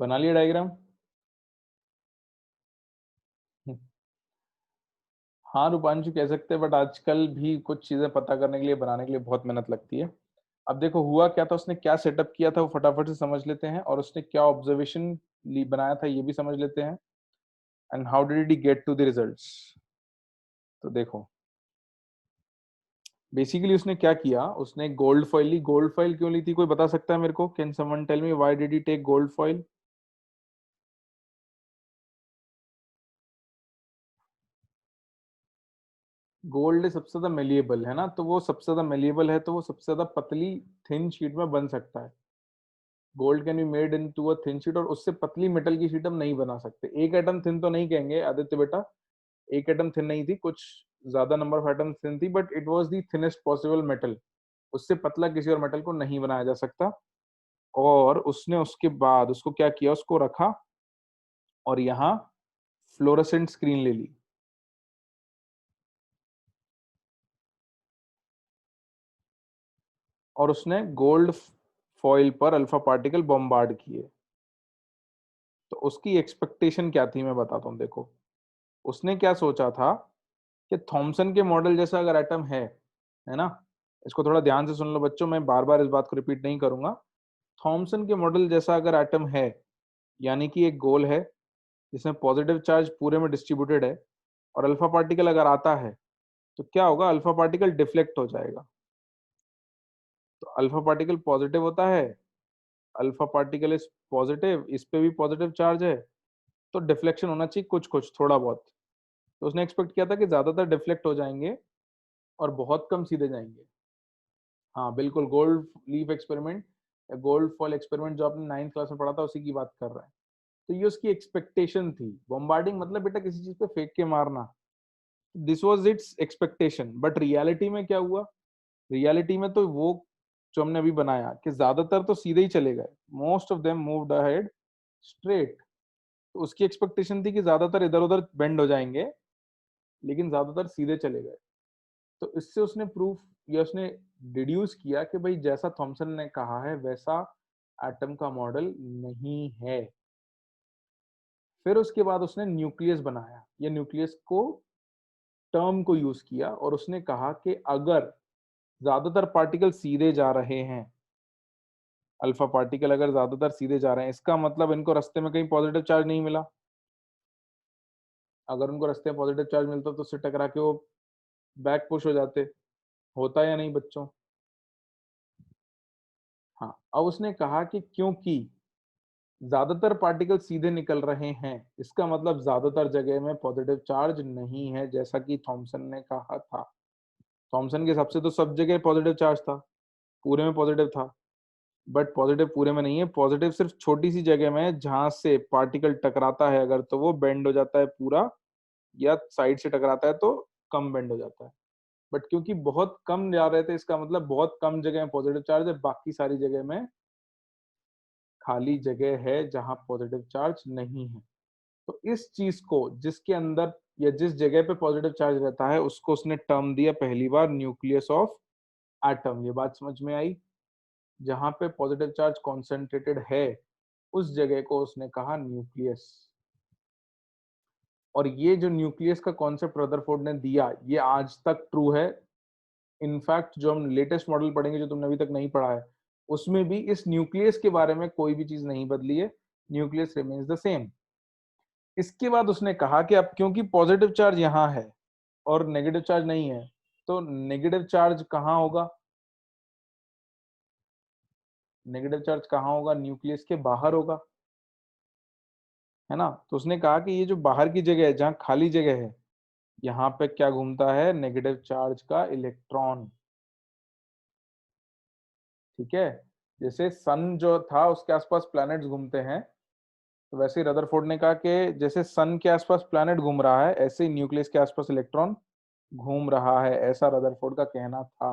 बना लिया डायग्राम? हाँ रूपांशु कह सकते हैं, बट आजकल भी कुछ चीजें पता करने के लिए, बनाने के लिए बहुत मेहनत लगती है। अब देखो हुआ क्या था, उसने क्या सेटअप किया था वो फटाफट से समझ लेते हैं, और उसने क्या ऑब्जर्वेशन बनाया था ये भी समझ लेते हैं, and how did he get to the results. तो देखो बेसिकली उसने क्या किया, उसने गोल्ड फॉइल ली। गोल्ड फॉइल क्यों ली थी, कोई बता सकता है मेरे को? Can someone tell me why did he take gold foil? Gold सबसे ज्यादा मेलिएबल है ना, तो वो सबसे ज्यादा मेलिएबल है, तो वो सबसे ज्यादा पतली थिन शीट में बन सकता है। Gold can be made into a thin sheet, और उससे पतली मेटल की शीट हम नहीं बना सकते। एक एटम थिन तो नहीं कहेंगे आदित्य बेटा, एक एटम थिन नहीं थी, कुछ ज्यादा नंबर ऑफ एटम थिन थी, but it was the thinnest possible metal. उससे पतला किसी और मेटल को नहीं बनाया जा सकता। और उसने उसके बाद उसको क्या किया, उसको रखा और यहाँ फ्लोरेसेंट स्क्रीन ले ली, और उसने गोल्ड फॉइल पर अल्फा पार्टिकल बॉम्बार्ड किए। तो उसकी एक्सपेक्टेशन क्या थी मैं बताता हूँ। देखो उसने क्या सोचा था कि थॉमसन के मॉडल जैसा अगर एटम है ना, इसको थोड़ा ध्यान से सुन लो बच्चों, मैं बार बार इस बात को रिपीट नहीं करूंगा। थॉमसन के मॉडल जैसा अगर एटम है, यानी कि एक गोल है जिसमें पॉजिटिव चार्ज पूरे में डिस्ट्रीब्यूटेड है, और अल्फा पार्टिकल अगर आता है तो क्या होगा, अल्फा पार्टिकल डिफ्लेक्ट हो जाएगा। तो अल्फा पार्टिकल पॉजिटिव होता है, अल्फा पार्टिकल इज पॉजिटिव, इस पे भी पॉजिटिव चार्ज है, तो डिफ्लेक्शन होना चाहिए कुछ कुछ थोड़ा बहुत। तो उसने एक्सपेक्ट किया था कि ज्यादातर डिफ्लेक्ट हो जाएंगे और बहुत कम सीधे जाएंगे। हाँ बिल्कुल, गोल्ड लीफ एक्सपेरिमेंट या गोल्ड फॉल एक्सपेरिमेंट जो आपने 9th क्लास में पढ़ा था उसी की बात कर रहा है। तो ये उसकी एक्सपेक्टेशन थी। बॉम्बार्डिंग मतलब बेटा किसी चीज पे फेंक के मारना, this was it's expectation. But reality में क्या हुआ, रियलिटी में तो वो जो हमने अभी बनाया कि ज्यादातर तो सीधे ही चले गए, most of them moved ahead straight. तो उसकी एक्सपेक्टेशन थी कि ज्यादातर इधर उधर बेंड हो जाएंगे, लेकिन ज्यादातर सीधे चले गए। तो इससे उसने प्रूफ या उसने डिड्यूस किया कि भाई जैसा थॉमसन ने कहा है वैसा एटम का मॉडल नहीं है। फिर उसके बाद उसने न्यूक्लियस बनाया, या न्यूक्लियस को टर्म को यूज किया, और उसने कहा कि अगर ज्यादातर पार्टिकल सीधे जा रहे हैं, अल्फा पार्टिकल अगर ज्यादातर सीधे जा रहे हैं, इसका मतलब इनको रास्ते में कहीं पॉजिटिव चार्ज नहीं मिला। अगर उनको रास्ते में पॉजिटिव चार्ज मिलता तो उससे टकरा के वो बैक पुश हो जाते। होता या नहीं बच्चों? हाँ, अब उसने कहा कि क्योंकि ज्यादातर पार्टिकल सीधे निकल रहे हैं, इसका मतलब ज्यादातर जगह में पॉजिटिव चार्ज नहीं है, जैसा कि थॉमसन ने कहा था। थॉमसन के हिसाब से तो सब जगह पॉजिटिव चार्ज था, पूरे में पॉजिटिव था। बट पॉजिटिव पूरे में नहीं है, पॉजिटिव सिर्फ छोटी सी जगह में है जहां से पार्टिकल टकराता है, अगर तो वो बेंड हो जाता है पूरा, या साइड से टकराता है तो कम बेंड हो जाता है। बट क्योंकि बहुत कम जा रहे थे, इसका मतलब बहुत कम जगह में पॉजिटिव चार्ज है, बाकी सारी जगह में खाली जगह है जहां पॉजिटिव चार्ज नहीं है। तो इस चीज को, जिसके अंदर या जिस जगह पे पॉजिटिव चार्ज रहता है, उसको उसने टर्म दिया पहली बार न्यूक्लियस ऑफ एटम। ये बात समझ में आई? जहां पे पॉजिटिव चार्ज कॉन्सेंट्रेटेड है उस जगह को उसने कहा न्यूक्लियस। और ये जो न्यूक्लियस का कॉन्सेप्ट रदरफोर्ड ने दिया, ये आज तक ट्रू है। इनफैक्ट जो हम लेटेस्ट मॉडल पढ़ेंगे, जो तुमने अभी तक नहीं पढ़ा है, उसमें भी इस न्यूक्लियस के बारे में कोई भी चीज नहीं बदली है, न्यूक्लियस रिमेन्स द सेम। इसके बाद उसने कहा कि अब क्योंकि पॉजिटिव चार्ज यहाँ है और नेगेटिव चार्ज नहीं है, तो नेगेटिव चार्ज कहाँ होगा? नेगेटिव चार्ज कहाँ होगा? न्यूक्लियस के बाहर होगा, है ना। तो उसने कहा कि ये जो बाहर की जगह है, जहाँ खाली जगह है, यहाँ पे क्या घूमता है? नेगेटिव चार्ज का इलेक्ट्रॉन। ठीक है, जैसे सन जो था उसके आसपास प्लैनेट्स घूमते हैं, तो वैसे ही रदरफोर्ड ने कहा कि जैसे सन के आसपास प्लैनेट घूम रहा है, ऐसे ही न्यूक्लियस के आसपास इलेक्ट्रॉन घूम रहा है, ऐसा रदरफोर्ड का कहना था।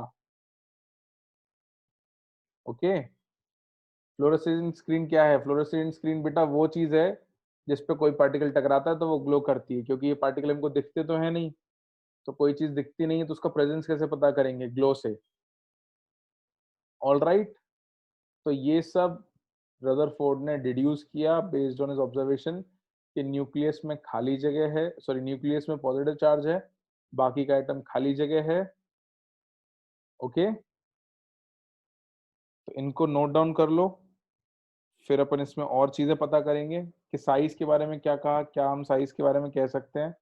ओके। फ्लोरोसेंट स्क्रीन क्या है? फ्लोरोसेंट स्क्रीन बेटा वो चीज है जिस पे कोई पार्टिकल टकराता है तो वो ग्लो करती है, क्योंकि ये पार्टिकल हमको दिखते तो है नहीं, तो कोई चीज दिखती नहीं है तो उसका प्रेजेंस कैसे पता करेंगे? ग्लो से। All right. तो ये सब रदरफोर्ड ने डिड्यूस किया बेस्ड ऑन हिज ऑब्जर्वेशन कि न्यूक्लियस में खाली जगह है, सॉरी न्यूक्लियस में पॉजिटिव चार्ज है, बाकी का एटम खाली जगह है। ओके, तो इनको नोट डाउन कर लो, फिर अपन इसमें और चीजें पता करेंगे कि साइज के बारे में क्या कहा, क्या हम साइज के बारे में कह सकते हैं,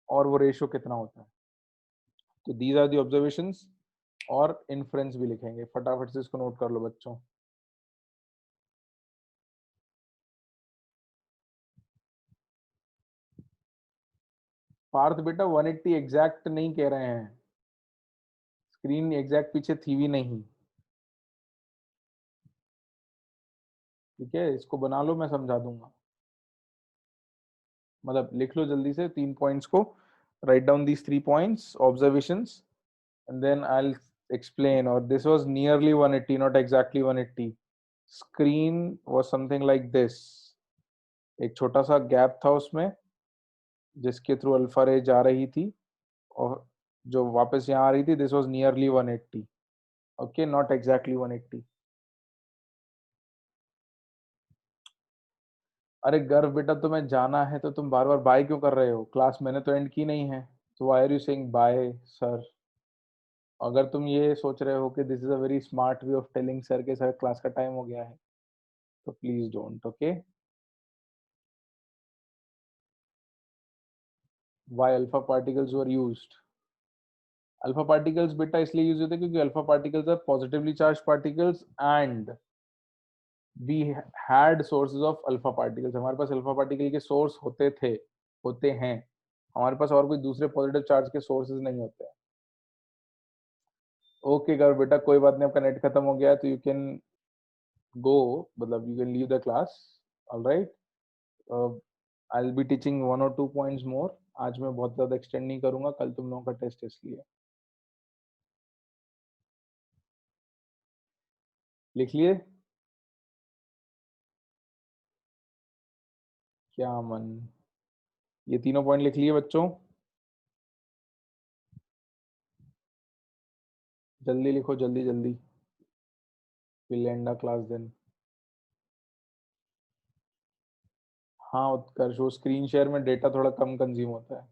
और वो रेशियो कितना होता है। तो दीज आर दी ऑब्जर्वेशंस, और इन्फ्रेंस भी लिखेंगे, फटाफट से इसको नोट कर लो बच्चों। पार्थ बेटा 180 एग्जैक्ट नहीं कह रहे हैं, स्क्रीन एग्जैक्ट पीछे थी भी नहीं। ठीक है, इसको बना लो, मैं समझा दूंगा। मतलब लिख लो जल्दी से 3 पॉइंट्स को, write down these 3 points observations, and then I'll explain. Or this was nearly 180, not exactly 180. Screen was something like this. एक छोटा सा गैप था उसमें जिसके थ्रू अल्फा रे जा रही थी, और जो वापस यहाँ आ रही थी, this was nearly 180। Okay, not exactly 180। अरे गर्व बेटा, तुम्हें जाना है तो तुम बार बार बाय क्यों कर रहे हो? क्लास मैंने तो एंड की नहीं है, तो why are you saying bye sir? अगर तुम ये सोच रहे हो कि this is a very smart way of telling sir के सर क्लास का टाइम हो गया है, तो please don't. Okay, why alpha particles were used? Alpha particles बेटा इसलिए यूज होते हैं क्योंकि alpha particles are positively charged particles, and we had sources of alpha particles. हमारे पास अल्फा पार्टिकल के सोर्स होते थे, होते हैं। हमारे पास और कोई दूसरे पॉजिटिव चार्ज के सोर्सेज नहीं होते हैं। ओके कर बेटा, कोई बात नहीं, आपका नेट खत्म हो गया है तो यू कैन गो, मतलब you can leave the class. All right, I will be teaching 1 or 2 points more. आज मैं बहुत ज्यादा एक्सटेंड नहीं करूंगा, कल तुम लोगों का टेस्ट है इसलिए। लिख लिए? क्या मन, ये तीनों पॉइंट लिख लिए बच्चों? जल्दी लिखो, जल्दी जल्दी, will end the class then. हाँ उत्कर्ष, वो स्क्रीन शेयर में डेटा थोड़ा कम कंज्यूम होता है।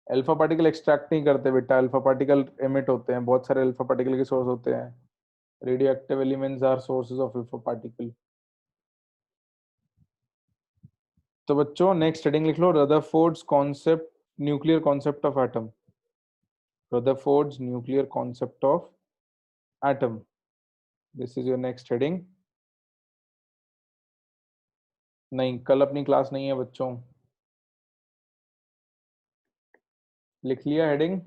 अल्फा पार्टिकल एक्सट्रैक्ट नहीं करते बेटा, अल्फा पार्टिकल एमिट होते हैं, बहुत सारे अल्फा पार्टिकल के सोर्स होते हैं। Radioactive elements are sources of alpha particle. तो बच्चों नेक्स्ट हेडिंग लिख लो, Rutherford's concept, nuclear concept of atom. Rutherford's nuclear concept of atom, this is your next heading. नहीं, कल अपनी क्लास नहीं है बच्चों। लिख लिया हेडिंग?